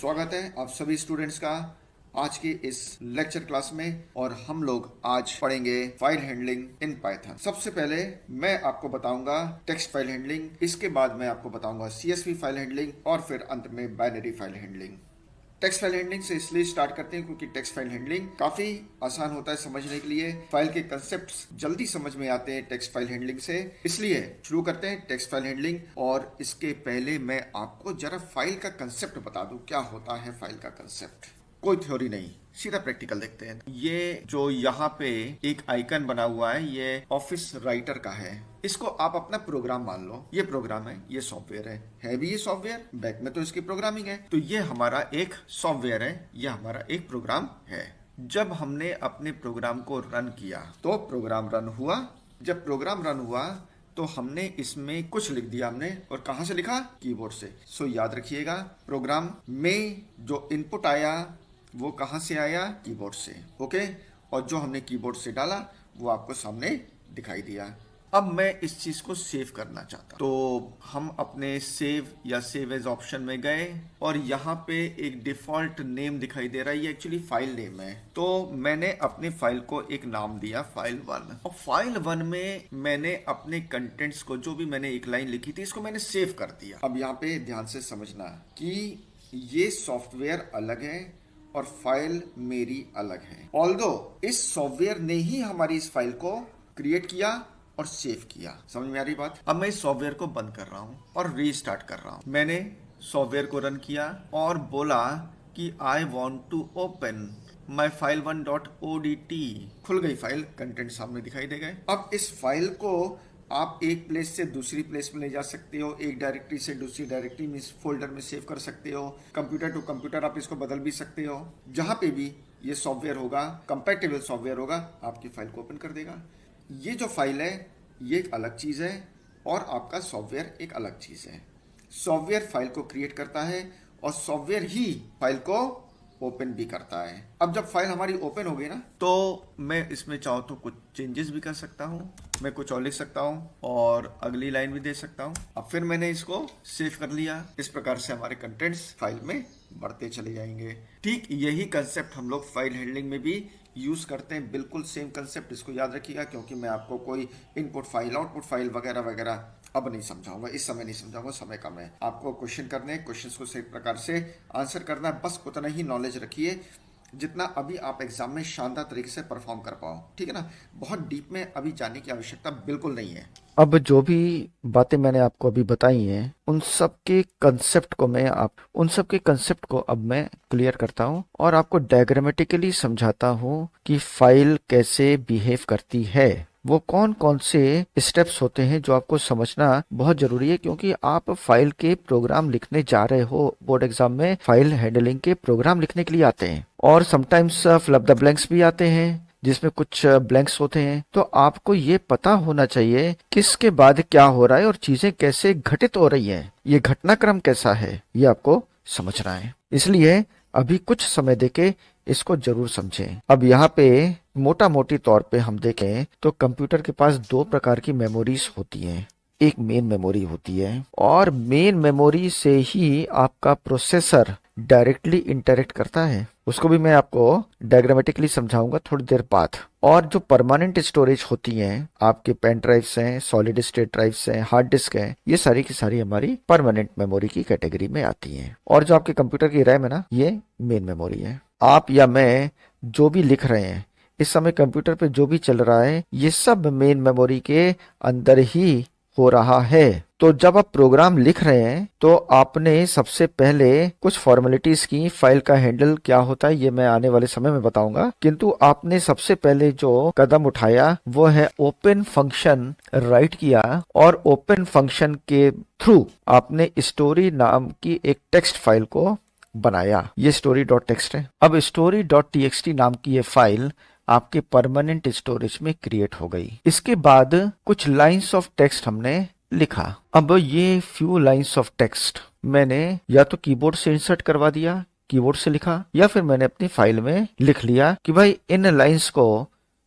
स्वागत है आप सभी स्टूडेंट्स का आज की इस लेक्चर क्लास में। और हम लोग आज पढ़ेंगे फाइल हैंडलिंग इन पाइथन। सबसे पहले मैं आपको बताऊंगा टेक्स्ट फाइल हैंडलिंग, इसके बाद मैं आपको बताऊंगा सीएसवी फाइल हैंडलिंग और फिर अंत में binary file handling. Text file handling से इसलिए स्टार्ट करते हैं क्योंकि टेक्स्ट फाइल हैंडलिंग काफी आसान होता है समझने के लिए। फाइल के कंसेप्ट्स जल्दी समझ में आते हैं टेक्स्ट फाइल हैंडलिंग से, इसलिए शुरू करते हैं टेक्स्ट फाइल हैंडलिंग। और इसके पहले मैं आपको जरा फाइल का कंसेप्ट बता दूं, क्या होता है फाइल का कंसेप्ट। कोई थ्योरी नहीं, सीधा प्रैक्टिकल देखते हैं। ये जो यहाँ पे एक आइकन बना हुआ है ये ऑफिस राइटर का है। इसको आप अपना प्रोग्राम मान लो, ये प्रोग्राम है, ये सॉफ्टवेयर है भी ये सॉफ्टवेयर, बैक में तो इसकी प्रोग्रामिंग है। तो ये हमारा एक सॉफ्टवेयर है, ये हमारा एक प्रोग्राम है। जब हमने अपने प्रोग्राम को रन किया तो प्रोग्राम रन हुआ। जब प्रोग्राम रन हुआ तो हमने इसमें कुछ लिख दिया हमने, और कहां से लिखा? कीबोर्ड से। सो याद रखिएगा, प्रोग्राम में जो इनपुट आया वो कहां से आया? कीबोर्ड से। ओके, और जो हमने कीबोर्ड से डाला वो आपको सामने दिखाई दिया। अब मैं इस चीज को सेव करना चाहता हूं, तो हम अपने सेव या सेव एज ऑप्शन में गए और यहाँ पे एक डिफॉल्ट नेम दिखाई दे रहा है, ये एक्चुअली फाइल नेम है। तो मैंने अपने फाइल को एक नाम दिया file1, और file1 में मैंने अपने कंटेंट्स को, जो भी मैंने एक लाइन लिखी थी, इसको मैंने सेव कर दिया। अब यहाँ पे ध्यान से समझना कि ये सॉफ्टवेयर अलग है और फाइल मेरी अलग है। ऑल्दो इस सॉफ्टवेयर ने ही हमारी इस फाइल को क्रिएट किया और सेव किया। समझ में आ रही बात? अब मैं इस सॉफ्टवेयर को बंद कर रहा हूं और रीस्टार्ट कर रहा हूं। मैंने सॉफ्टवेयर को रन किया और बोला कि I want to open my file1.odt। खुल गई फाइल, कंटेंट सामने दिखाई दे गए। अब इस फाइल को आप एक प्लेस से दूसरी प्लेस में ले जा सकते हो, एक डायरेक्टरी से दूसरी डायरेक्टरी में, फोल्डर में सेव कर सकते हो, कंप्यूटर टू कंप्यूटर आप इसको बदल भी सकते हो। जहां पे भी ये सॉफ्टवेयर होगा, कंपैटिबल सॉफ्टवेयर होगा, आपकी फाइल को ओपन कर देगा। ये जो फाइल है ये एक अलग चीज है और आपका सॉफ्टवेयर एक अलग चीज है। सॉफ्टवेयर फाइल को क्रिएट करता है और सॉफ्टवेयर ही फाइल को ओपन भी करता है। अब जब फाइल हमारी ओपन हो गई ना, तो मैं इसमें चाहूँ तो कुछ चेंजेस भी कर सकता हूँ, मैं कुछ और लिख सकता हूँ और अगली लाइन भी दे सकता हूँ। अब फिर मैंने इसको सेव कर लिया। इस प्रकार से हमारे कंटेंट्स फाइल में बढ़ते चले जाएंगे। ठीक यही कंसेप्ट हम लोग फाइल हैंडलिंग में भी यूज करते हैं, बिल्कुल सेम कंसेप्ट। इसको याद रखिएगा क्योंकि मैं आपको कोई इनपुट फाइल, आउटपुट फाइल वगैरह वगैरह अब नहीं समझाऊंगा, इस समय नहीं समझाऊंगा, समय कम है। आपको क्वेश्चन करने हैं, क्वेश्चंस को सही प्रकार से आंसर करना है, बस उतना ही नॉलेज रखिए जितना अभी आप एग्जाम में शानदार तरीके से परफॉर्म कर पाओ। ठीक है ना? बहुत डीप में अभी जाने की आवश्यकता बिल्कुल नहीं है। अब जो भी बातें मैंने आपको अभी बताई हैं उन सब के कंसेप्ट को अब मैं क्लियर करता हूं और आपको डायग्रामेटिकली समझाता हूं कि फाइल कैसे बिहेव करती है। वो कौन कौन से स्टेप्स होते हैं जो आपको समझना बहुत जरूरी है, क्योंकि आप फाइल के प्रोग्राम लिखने जा रहे हो। बोर्ड एग्जाम में फाइल हैंडलिंग के प्रोग्राम लिखने के लिए आते हैं और समटाइम्स फिल द ब्लैंक्स भी आते हैं जिसमें कुछ ब्लैंक्स होते हैं। तो आपको ये पता होना चाहिए किसके बाद क्या हो रहा है और चीजें कैसे घटित हो रही हैं, ये घटनाक्रम कैसा है, ये आपको समझना है। इसलिए अभी कुछ समय देके इसको जरूर समझें। अब यहाँ पे मोटा मोटी तौर पे हम देखें तो कंप्यूटर के पास दो प्रकार की मेमोरीज होती हैं। एक मेन मेमोरी होती है और मेन मेमोरी से ही आपका प्रोसेसर डायरेक्टली इंटरेक्ट करता है। उसको भी मैं आपको डायग्रामेटिकली समझाऊंगा थोड़ी देर बाद। और जो परमानेंट स्टोरेज होती हैं, आपके पेन ड्राइव्स हैं, सॉलिड स्टेट ड्राइव्स हैं, हार्ड डिस्क हैं, ये सारी की सारी हमारी परमानेंट मेमोरी की कैटेगरी में आती हैं। और जो आपके कंप्यूटर की रैम है ना, ये मेन मेमोरी है। आप या मैं जो भी लिख रहे हैं इस समय कंप्यूटर पे, जो भी चल रहा है, ये सब मेन मेमोरी के अंदर ही हो रहा है। तो जब आप प्रोग्राम लिख रहे हैं तो आपने सबसे पहले कुछ फॉर्मेलिटीज की। फाइल का हैंडल क्या होता है ये मैं आने वाले समय में बताऊंगा, किंतु आपने सबसे पहले जो कदम उठाया वो है ओपन फंक्शन राइट किया और ओपन फंक्शन के थ्रू आपने स्टोरी नाम की एक टेक्स्ट फाइल को बनाया। ये स्टोरी डॉट टेक्स्ट है। अब स्टोरी डॉट टीएक्सटी नाम की ये फाइल आपके परमानेंट स्टोरेज में क्रिएट हो गई। इसके बाद कुछ लाइंस ऑफ टेक्स्ट हमने लिखा। अब ये फ्यू लाइंस ऑफ टेक्स्ट मैंने या तो कीबोर्ड से इंसर्ट करवा दिया, कीबोर्ड से लिखा, या फिर मैंने अपनी फाइल में लिख लिया कि भाई इन लाइंस को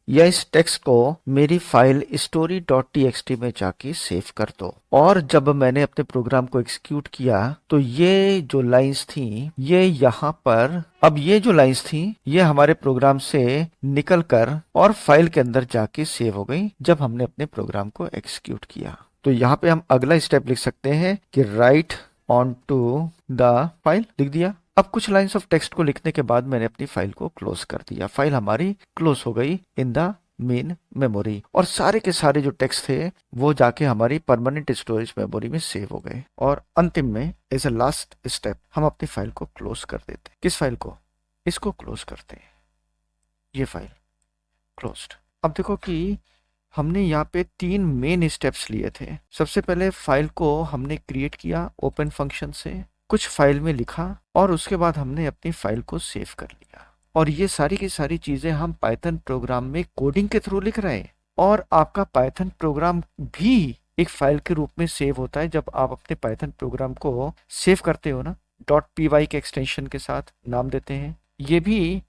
या इस टेक्स्ट को मेरी फाइल story.txt में जाके सेव कर दो। और जब मैंने अपने प्रोग्राम को एग्जीक्यूट किया तो ये जो लाइंस थी ये यहाँ पर, अब ये जो लाइंस थी ये हमारे प्रोग्राम से निकलकर और फाइल के अंदर जाके सेव हो गई जब हमने अपने प्रोग्राम को एग्जीक्यूट किया। तो यहाँ पे हम अगला स्टेप लिख सकते हैं कि write on to the file लिख दिया। अब कुछ लाइंस ऑफ टेक्स्ट को लिखने के बाद मैंने अपनी फाइल को क्लोज कर दिया। फाइल हमारी क्लोज हो गई इन द मेन मेमोरी और सारे के सारे जो टेक्स्ट थे वो जाके हमारी परमानेंट स्टोरेज मेमोरी में सेव हो गए। और अंतिम में एज अ लास्ट स्टेप हम अपनी फाइल को क्लोज कर देते हैं। किस फाइल को? इसको क्लोज करते हैं। ये फाइल क्लोज्ड। अब देखो कि हमने यहाँ पे 3 मेन स्टेप्स लिए थे। सबसे पहले फाइल को हमने क्रिएट किया ओपन फंक्शन से, कुछ फाइल में लिखा और उसके बाद हमने अपनी फाइल को सेव कर लिया। और ये सारी की सारी चीजें हम पाइथन प्रोग्राम में कोडिंग के थ्रू लिख रहे हैं। और आपका पाइथन प्रोग्राम भी एक फाइल के रूप में सेव होता है। जब आप अपने पाइथन प्रोग्राम को सेव करते हो ना, .py के एक्सटेंशन के साथ नाम देते हैं, ये भी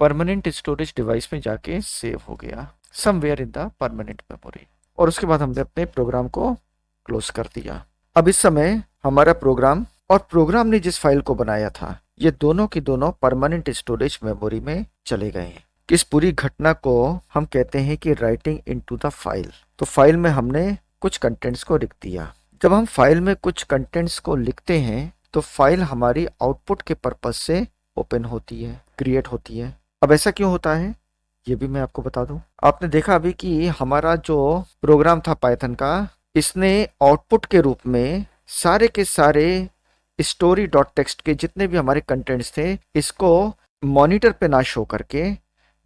परमानेंट स्टोरेज डिवाइस में जाके सेव हो गया somewhere in the permanent memory. और उसके बाद हमने अपने प्रोग्राम को क्लोज कर दिया। अब इस समय हमारा प्रोग्राम और प्रोग्राम ने जिस फाइल को बनाया था ये दोनों की दोनों परमानेंट स्टोरेज मेमोरी में चले गए हैं। इस पूरी घटना को हम कहते हैं कि राइटिंग इनटू द फाइल। तो फाइल में हमने कुछ कंटेंट्स को लिख दिया। जब हम फाइल में कुछ कंटेंट्स को लिखते हैं तो फाइल हमारी आउटपुट के पर्पज से ओपन होती है, क्रिएट होती है। अब ऐसा क्यों होता है ये भी मैं आपको बता दूं। आपने देखा अभी कि हमारा जो प्रोग्राम था पाइथन का, इसने आउटपुट के रूप में सारे के सारे स्टोरी डॉट टेक्स्ट के जितने भी हमारे कंटेंट्स थे इसको मॉनिटर पे ना शो करके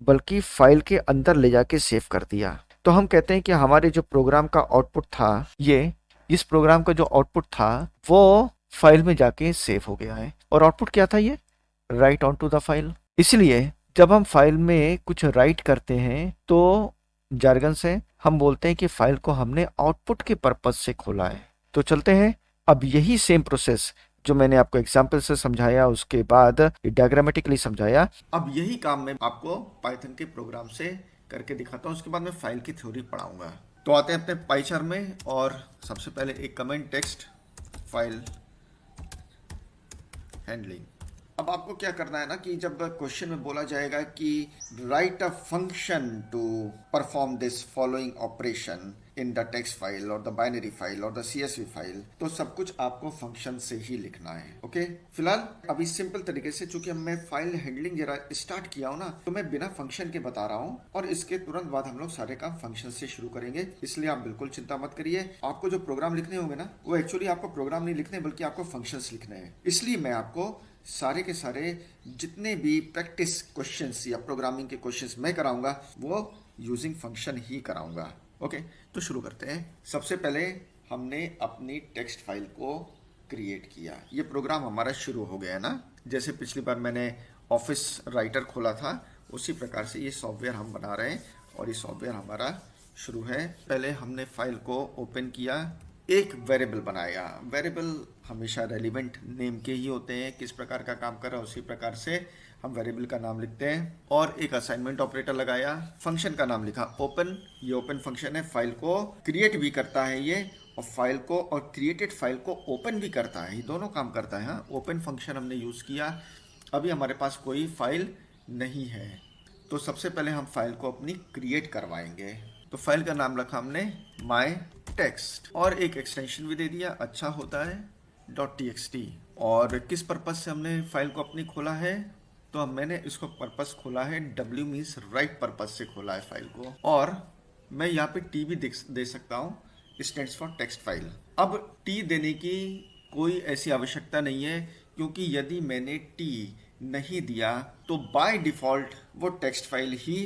बल्कि फाइल के अंदर ले जाके सेव कर दिया। तो हम कहते हैं कि हमारे जो प्रोग्राम का आउटपुट था, ये इस प्रोग्राम का जो आउटपुट था वो फाइल में जाके सेव हो गया है। और आउटपुट क्या था? ये write on to the file. इसलिए जब हम फाइल में कुछ राइट करते हैं तो जार्गन से हम बोलते हैं कि फाइल को हमने आउटपुट के पर्पज से खोला है। तो चलते हैं, अब यही सेम प्रोसेस जो मैंने आपको एग्जाम्पल से समझाया, उसके बाद डायग्रामेटिकली समझाया, अब यही काम मैं आपको पाइथन के प्रोग्राम से करके दिखाता हूँ। उसके बाद मैं फाइल की थ्योरी पढ़ाऊंगा। तो आते हैं अपने पाइचार में और सबसे पहले एक कमेंट टेक्स्ट फाइल हैंडलिंग। अब आपको क्या करना है ना कि जब क्वेश्चन में बोला जाएगा कि write a function to perform this following operation in the text file और द बाइनरी फाइल और द CSV फाइल, तो सब कुछ आपको फंक्शन से ही लिखना है। ओके, फिलहाल अभी सिंपल तरीके से, चूंकि मैं फाइल हैंडलिंग जरा स्टार्ट किया हूं ना, तो मैं बिना फंक्शन के बता रहा हूं और इसके तुरंत बाद हम लोग सारे काम फंक्शन से शुरू करेंगे। इसलिए आप बिल्कुल चिंता मत करिए। आपको जो प्रोग्राम लिखने होंगे ना, वो एक्चुअली आपको प्रोग्राम नहीं लिखने बल्कि आपको फंक्शंस लिखने हैं। इसलिए मैं आपको सारे के सारे जितने भी प्रैक्टिस क्वेश्चंस या प्रोग्रामिंग के क्वेश्चंस मैं कराऊंगा वो यूजिंग फंक्शन ही कराऊंगा। ओके, तो शुरू करते हैं। सबसे पहले हमने अपनी टेक्स्ट फाइल को क्रिएट किया। ये प्रोग्राम हमारा शुरू हो गया है ना। जैसे पिछली बार मैंने ऑफिस राइटर खोला था उसी प्रकार से ये सॉफ्टवेयर हम बना रहे हैं और ये सॉफ्टवेयर हमारा शुरू है। पहले हमने फाइल को ओपन किया, एक वेरिएबल बनाया। वेरिएबल हमेशा रेलिवेंट नेम के ही होते हैं, किस प्रकार का काम कर रहा है उसी प्रकार से हम वेरिएबल का नाम लिखते हैं। और एक असाइनमेंट ऑपरेटर लगाया, फंक्शन का नाम लिखा ओपन। ये ओपन फंक्शन है, फाइल को क्रिएट भी करता है ये, और फाइल को और क्रिएटेड फाइल को ओपन भी करता है। ये दोनों काम करता है। हाँ, ओपन फंक्शन हमने यूज किया। अभी हमारे पास कोई फाइल नहीं है तो सबसे पहले हम फाइल को अपनी क्रिएट करवाएंगे। तो फाइल का नाम रखा हमने माई टेक्स्ट और एक एक्सटेंशन भी दे दिया, अच्छा होता है .txt। और किस पर्पज से हमने फाइल को अपनी खोला है, तो मैंने इसको पर्पस खोला है W मीन्स राइट पर्पज से खोला है फाइल को। और मैं यहाँ पे T भी दे सकता हूँ, स्टैंड्स फॉर टेक्स्ट फाइल। अब T देने की कोई ऐसी आवश्यकता नहीं है, क्योंकि यदि मैंने T नहीं दिया तो बाय डिफॉल्ट वो टेक्स्ट फाइल ही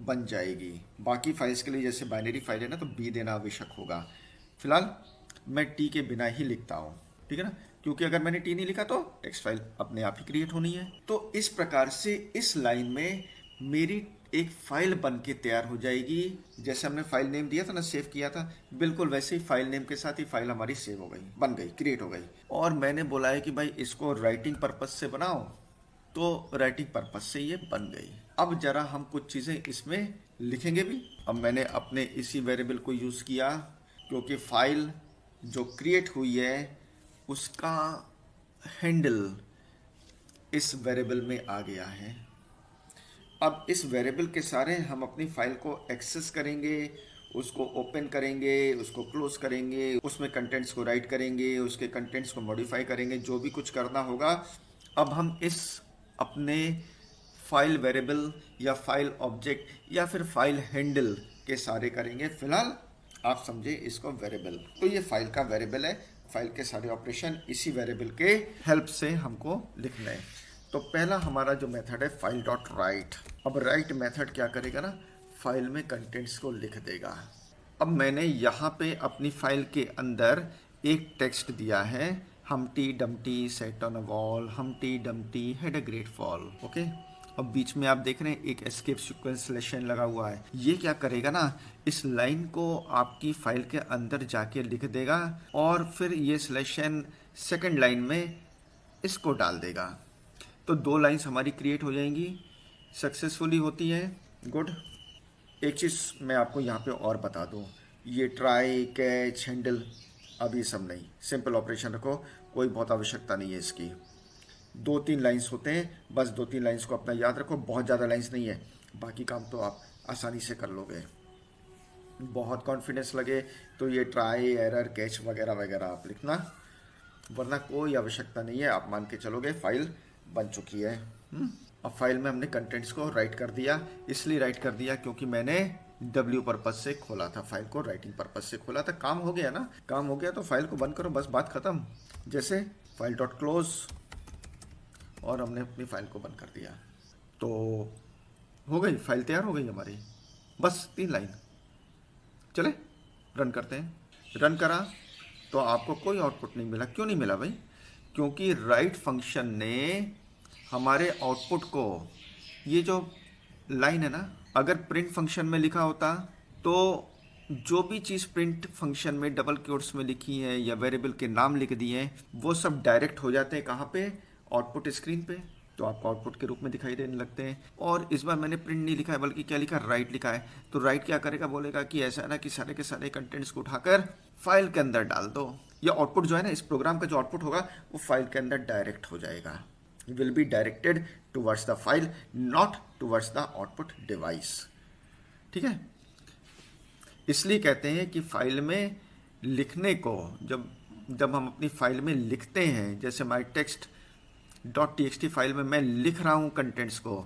बन जाएगी। बाकी फाइल्स के लिए जैसे बाइनरी फाइल है ना, तो B देना आवश्यक होगा। फिलहाल मैं T के बिना ही लिखता हूँ, ठीक है ना, क्योंकि अगर मैंने T नहीं लिखा तो टेक्स्ट फाइल अपने आप ही क्रिएट होनी है। तो इस प्रकार से इस लाइन में मेरी एक फाइल बन के तैयार हो जाएगी। जैसे हमने फाइल नेम दिया था ना, सेव किया था, बिल्कुल वैसे ही फाइल नेम के साथ ही फाइल हमारी सेव हो गई, बन गई, क्रिएट हो गई। और मैंने बोला है कि भाई इसको राइटिंग पर्पज से बनाओ, तो राइटिंग पर्पज से ये बन गई। अब जरा हम कुछ चीज़ें इसमें लिखेंगे भी। अब मैंने अपने इसी वेरिएबल को यूज़ किया क्योंकि फाइल जो क्रिएट हुई है उसका हैंडल इस वेरिएबल में आ गया है। अब इस वेरिएबल के सारे हम अपनी फाइल को एक्सेस करेंगे, उसको ओपन करेंगे, उसको क्लोज करेंगे, उसमें कंटेंट्स को राइट करेंगे, उसके कंटेंट्स को मॉडिफाई करेंगे, जो भी कुछ करना होगा। अब हम इस अपने फाइल वेरिएबल या फाइल ऑब्जेक्ट या फिर फाइल हैंडल के सारे करेंगे। फिलहाल आप समझे इसको वेरिएबल। तो ये फाइल का वेरिएबल है, फाइल के सारे ऑपरेशन इसी वेरिएबल के हेल्प से हमको लिखना है। तो पहला हमारा जो मेथड है फाइल डॉट राइट। अब राइट मेथड क्या करेगा ना, फाइल में कंटेंट्स को लिख देगा। अब मैंने यहाँ पे अपनी फाइल के अंदर एक टेक्स्ट दिया है, हमटी Dumpty set on a wall, हमटी Dumpty had a great fall. Okay, अब बीच में आप देख रहे हैं एक एस्केप सीक्वेंस स्लैशन लगा हुआ है। ये क्या करेगा ना, इस लाइन को आपकी फाइल के अंदर जाके लिख देगा और फिर ये स्लैशन सेकंड लाइन में इसको डाल देगा। तो 2 लाइंस हमारी क्रिएट हो जाएंगी, सक्सेसफुली होती है। गुड। एक चीज़ मैं आपको यहाँ पे और बता दूँ, ये ट्राई कैच हैंडल अब ये सब नहीं, सिंपल ऑपरेशन रखो, कोई बहुत आवश्यकता नहीं है इसकी। 2-3 लाइंस होते हैं, बस 2-3 लाइंस को अपना याद रखो, बहुत ज़्यादा लाइंस नहीं है, बाकी काम तो आप आसानी से कर लोगे। बहुत कॉन्फिडेंस लगे तो ये ट्राई एरर कैच वगैरह वगैरह आप लिखना, वरना कोई आवश्यकता नहीं है। आप मान के चलोगे फाइल बन चुकी है। अब फाइल में हमने कंटेंट्स को राइट कर दिया, इसलिए राइट कर दिया क्योंकि मैंने W पर्पज से खोला था, फाइल को राइटिंग पर्पज से खोला था। काम हो गया ना, काम हो गया तो फाइल को बंद करो, बस बात खत्म। जैसे फाइल डॉट क्लोज और हमने अपनी फाइल को बंद कर दिया तो हो गई, फाइल तैयार हो गई हमारी। बस 3 लाइन। चले रन करते हैं। रन करा तो आपको कोई आउटपुट नहीं मिला। क्यों नहीं मिला भाई? क्योंकि राइट फंक्शन ने हमारे आउटपुट को, ये जो लाइन है ना, अगर प्रिंट फंक्शन में लिखा होता तो जो भी चीज़ प्रिंट फंक्शन में डबल कोट्स में लिखी है या वेरिएबल के नाम लिख दिए हैं वो सब डायरेक्ट हो जाते हैं कहाँ पे, आउटपुट स्क्रीन पे, तो आपको आउटपुट के रूप में दिखाई देने लगते हैं। और इस बार मैंने प्रिंट नहीं लिखा है बल्कि क्या लिखा है, राइट लिखा है। तो राइट क्या करेगा, बोलेगा कि ऐसा है ना कि सारे के सारे कंटेंट्स को उठाकर फाइल के अंदर डाल दो। या आउटपुट जो है ना, इस प्रोग्राम का जो आउटपुट होगा वो फाइल के अंदर डायरेक्ट हो जाएगा, will be directed towards the file, not towards the output device. ठीक है, इसलिए कहते हैं कि फाइल में लिखने को, जब हम अपनी फाइल में लिखते हैं, जैसे माई टेक्स्ट .txt फाइल में मैं लिख रहा हूँ कंटेंट्स को,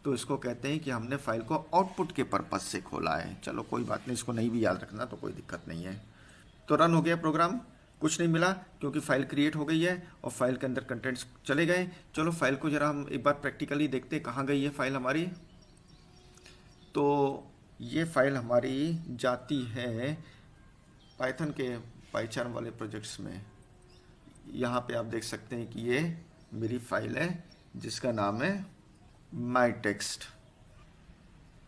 तो इसको कहते हैं कि हमने फाइल को आउटपुट के पर्पज से खोला है। चलो कोई बात नहीं, इसको नहीं भी याद रखना तो कोई दिक्कत नहीं है। तो रन हो गया प्रोग्राम, कुछ नहीं मिला क्योंकि फाइल क्रिएट हो गई है और फाइल के अंदर कंटेंट्स चले गए। चलो फाइल को जरा हम एक बार प्रैक्टिकली देखते हैं कहाँ गई है फाइल हमारी। तो ये फाइल हमारी जाती है पाइथन के पाइचार्म वाले प्रोजेक्ट्स में। यहाँ पे आप देख सकते हैं कि ये मेरी फाइल है जिसका नाम है माई टेक्स्ट।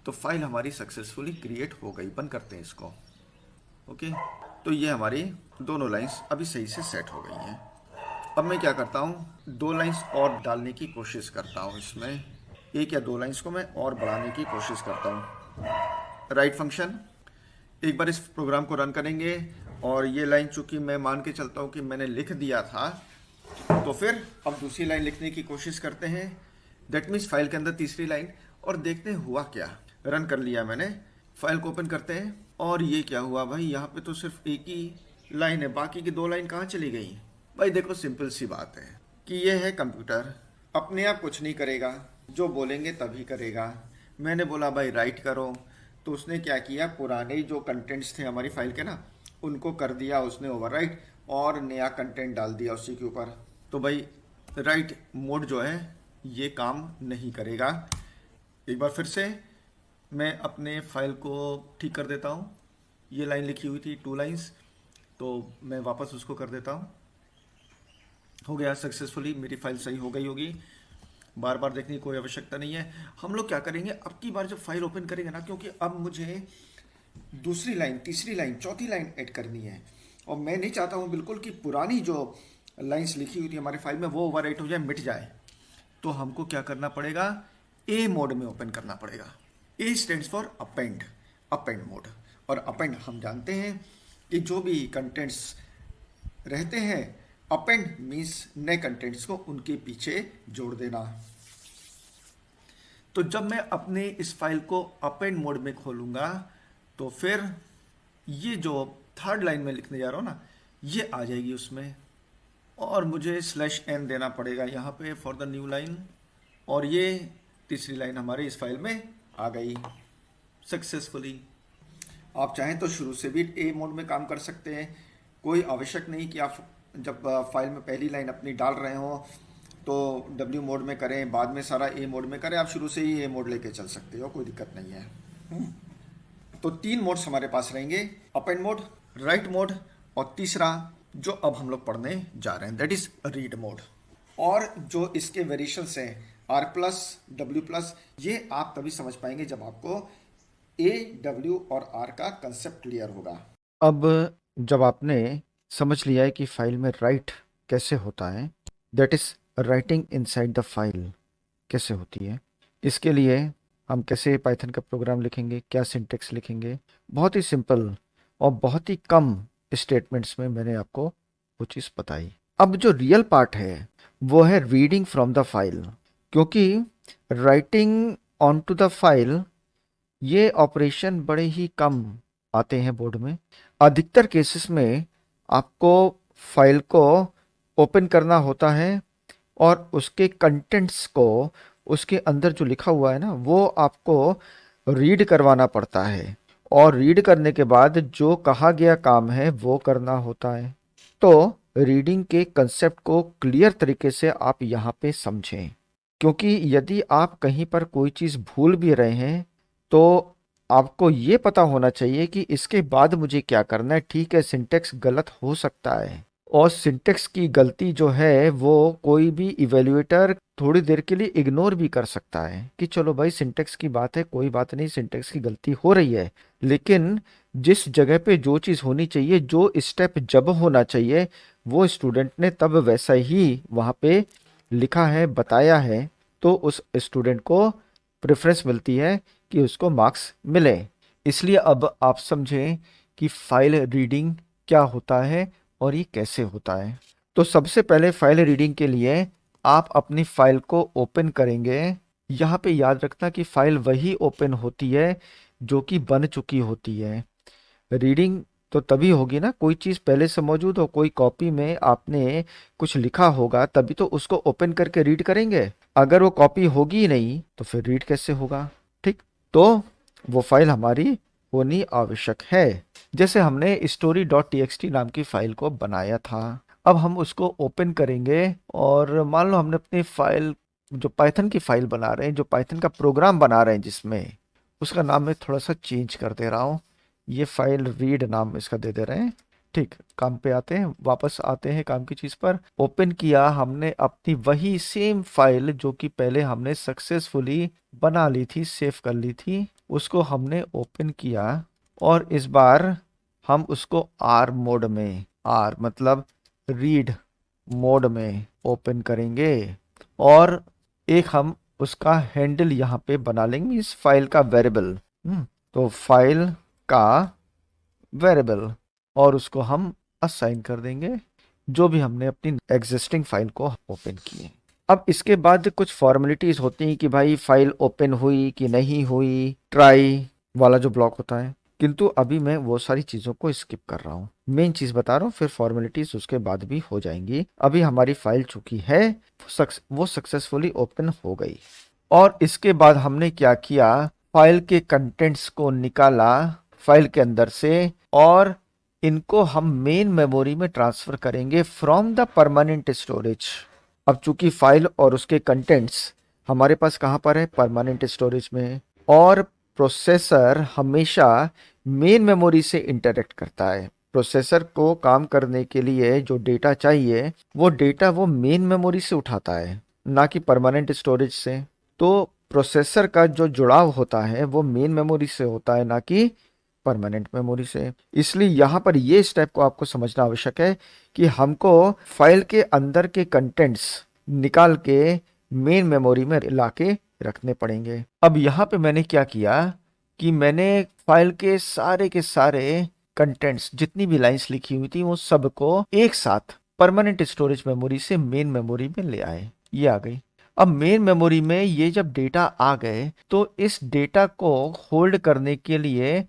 तो फाइल हमारी सक्सेसफुली क्रिएट हो गई। बंद करते हैं इसको। ओके, तो ये हमारी दोनों लाइंस अभी सही से सेट हो गई हैं। अब मैं क्या करता हूँ, 2 लाइंस और डालने की कोशिश करता हूँ इसमें। 1 या 2 लाइंस को मैं और बढ़ाने की कोशिश करता हूँ। राइट फंक्शन, एक बार इस प्रोग्राम को रन करेंगे और ये लाइन चूंकि मैं मान के चलता हूँ कि मैंने लिख दिया था, तो फिर अब दूसरी लाइन लिखने की कोशिश करते हैं। दैट मीन्स फाइल के अंदर तीसरी लाइन, और देखते हैं हुआ क्या। रन कर लिया मैंने, फाइल को ओपन करते हैं और ये क्या हुआ भाई, यहाँ पे तो सिर्फ एक ही लाइन है, बाकी की 2 लाइन कहाँ चली गई? भाई देखो, सिंपल सी बात है कि ये है कंप्यूटर, अपने आप कुछ नहीं करेगा, जो बोलेंगे तभी करेगा। मैंने बोला भाई राइट करो, तो उसने क्या किया, पुराने जो कंटेंट्स थे हमारी फाइल के ना, उनको कर दिया उसने ओवरराइट और नया कंटेंट डाल दिया उसी के ऊपर। तो भाई राइट मोड जो है ये काम नहीं करेगा। एक बार फिर से मैं अपने फाइल को ठीक कर देता हूँ। ये लाइन लिखी हुई थी 2 लाइंस, तो मैं वापस उसको कर देता हूँ। हो गया सक्सेसफुली, मेरी फाइल सही हो गई होगी। बार बार देखने की कोई आवश्यकता नहीं है। हम लोग क्या करेंगे, अब की बार जब फाइल ओपन करेंगे ना, क्योंकि अब मुझे दूसरी लाइन, तीसरी लाइन, चौथी लाइन ऐड करनी है और मैं नहीं चाहता हूँ बिल्कुल कि पुरानी जो लाइंस लिखी हुई थी हमारी फाइल में वो ओवरराइट हो जाए, मिट जाए। तो हमको क्या करना पड़ेगा, ए मोड में ओपन करना पड़ेगा। ए स्टैंड्स फॉर अपेंड मोड। और अपेंड हम जानते हैं कि जो भी कंटेंट्स रहते हैं, अपेंड मीन्स नए कंटेंट्स को उनके पीछे जोड़ देना। तो जब मैं अपने इस फाइल को अपेंड मोड में खोलूंगा तो फिर ये जो थर्ड लाइन में लिखने जा रहा हूँ ना, ये आ जाएगी उसमें, और मुझे /n देना पड़ेगा यहाँ पे फॉर द न्यू लाइन, और ये तीसरी लाइन हमारे इस फाइल में आ गई सक्सेसफुली। आप चाहें तो शुरू से भी ए मोड में काम कर सकते हैं, कोई आवश्यक नहीं कि आप जब फाइल में पहली लाइन अपनी डाल रहे हो तो W मोड में करें, बाद में सारा ए मोड में करें। आप शुरू से ही ए मोड लेके चल सकते हो, कोई दिक्कत नहीं है। तो 3 मोड्स हमारे पास रहेंगे, अपेंड मोड, राइट मोड, और तीसरा जो अब हम लोग पढ़ने जा रहे हैं दैट इज रीड मोड। और जो इसके वेरिएशंस हैं R+, W+, ये आप तभी समझ पाएंगे जब आपको A, W और R का कंसेप्ट क्लियर होगा। अब जब आपने समझ लिया है कि फाइल में राइट कैसे होता है, that is writing inside the file कैसे होती है, इसके लिए हम कैसे पाइथन का प्रोग्राम लिखेंगे, क्या सिंटेक्स लिखेंगे, बहुत ही सिंपल और बहुत ही कम स्टेटमेंट्स में मैंने आपको वो चीज़ बताई। अब जो रियल पार्ट है वो है रीडिंग फ्रॉम द फाइल, क्योंकि writing on to the file ये ऑपरेशन बड़े ही कम आते हैं बोर्ड में। अधिकतर केसेस में आपको फाइल को ओपन करना होता है और उसके कंटेंट्स को, उसके अंदर जो लिखा हुआ है ना, वो आपको रीड करवाना पड़ता है, और रीड करने के बाद जो कहा गया काम है वो करना होता है। तो रीडिंग के कंसेप्ट को क्लियर तरीके से आप यहाँ पे समझें, क्योंकि यदि आप कहीं पर कोई चीज़ भूल भी रहे हैं तो आपको ये पता होना चाहिए कि इसके बाद मुझे क्या करना है। ठीक है, सिंटेक्स गलत हो सकता है, और सिंटेक्स की गलती जो है वो कोई भी इवेल्युएटर थोड़ी देर के लिए इग्नोर भी कर सकता है कि चलो भाई सिंटेक्स की बात है, कोई बात नहीं, सिंटेक्स की गलती हो रही है। लेकिन जिस जगह पे जो चीज़ होनी चाहिए, जो स्टेप जब होना चाहिए, वो स्टूडेंट ने तब वैसा ही वहाँ पे लिखा है, बताया है, तो उस स्टूडेंट को प्रेफरेंस मिलती है कि उसको मार्क्स मिले। इसलिए अब आप समझें कि फाइल रीडिंग क्या होता है और ये कैसे होता है। तो सबसे पहले फाइल रीडिंग के लिए आप अपनी फाइल को ओपन करेंगे। यहाँ पे याद रखना कि फाइल वही ओपन होती है जो कि बन चुकी होती है। रीडिंग तो तभी होगी ना, कोई चीज़ पहले से मौजूद हो, कोई कॉपी में आपने कुछ लिखा होगा तभी तो उसको ओपन करके रीड करेंगे। अगर वो कॉपी होगी ही नहीं तो फिर रीड कैसे होगा। ठीक, तो वो फाइल हमारी होनी आवश्यक है। जैसे हमने story.txt नाम की फाइल को बनाया था, अब हम उसको ओपन करेंगे, और मान लो हमने अपनी फाइल, जो पाइथन की फाइल बना रहे हैं, जो पाइथन का प्रोग्राम बना रहे हैं, जिसमें उसका नाम मैं थोड़ा सा चेंज कर दे रहा हूँ। ये फाइल रीड नाम इसका दे दे रहे हैं। ठीक, काम पे आते हैं, वापस आते हैं काम की चीज़ पर। ओपन किया हमने अपनी वही सेम फाइल जो कि पहले हमने सक्सेसफुली बना ली थी, सेव कर ली थी, उसको हमने ओपन किया, और इस बार हम उसको आर मोड में, आर मतलब रीड मोड में ओपन करेंगे, और एक हम उसका हैंडल यहाँ पे बना लेंगे, इस फाइल का वेरिएबल। तो फाइल का वेरिएबल, और उसको हम असाइन कर देंगे जो भी हमने अपनी एग्जिस्टिंग फाइल को ओपन की है। अब इसके बाद कुछ फॉर्मेलिटीज होती हैं कि भाई फाइल ओपन हुई कि नहीं हुई, ट्राई वाला जो ब्लॉक होता है, किंतु अभी मैं वो सारी चीज़ों को स्किप कर रहा हूँ, मेन चीज़ बता रहा हूँ, फिर फॉर्मेलिटीज उसके बाद भी हो जाएंगी। अभी हमारी फाइल चुकी है, वो सक्सेसफुली ओपन हो गई। और इसके बाद हमने क्या किया, फाइल के कंटेंट्स को निकाला फाइल के अंदर से, और इनको हम मेन मेमोरी में ट्रांसफर करेंगे फ्रॉम द परमानेंट स्टोरेज। अब चूंकि फाइल और उसके कंटेंट्स हमारे पास कहाँ पर है, परमानेंट स्टोरेज में, और प्रोसेसर हमेशा मेन मेमोरी से इंटरेक्ट करता है। प्रोसेसर को काम करने के लिए जो डेटा चाहिए वो डेटा वो मेन मेमोरी से उठाता है, ना कि परमानेंट स्टोरेज से। तो प्रोसेसर का जो जुड़ाव होता है वो मेन मेमोरी से होता है, ना कि परमानेंट मेमोरी से। इसलिए यहाँ पर ये स्टेप को आपको समझना आवश्यक है कि हमको फाइल के अंदर के कंटेंट्स निकाल के मेन मेमोरी में लाके रखने पड़ेंगे। अब यहाँ पे मैंने क्या किया कि मैंने फाइल के सारे कंटेंट्स जितनी भी लाइंस लिखी हुई थी वो सबको एक साथ परमानेंट स्टोरेज मेमोरी से मेन मेमोरी में ले आए। ये आ गई। अब मेन मेमोरी में ये जब डेटा आ गए तो इस डेटा को होल्ड करने के लिए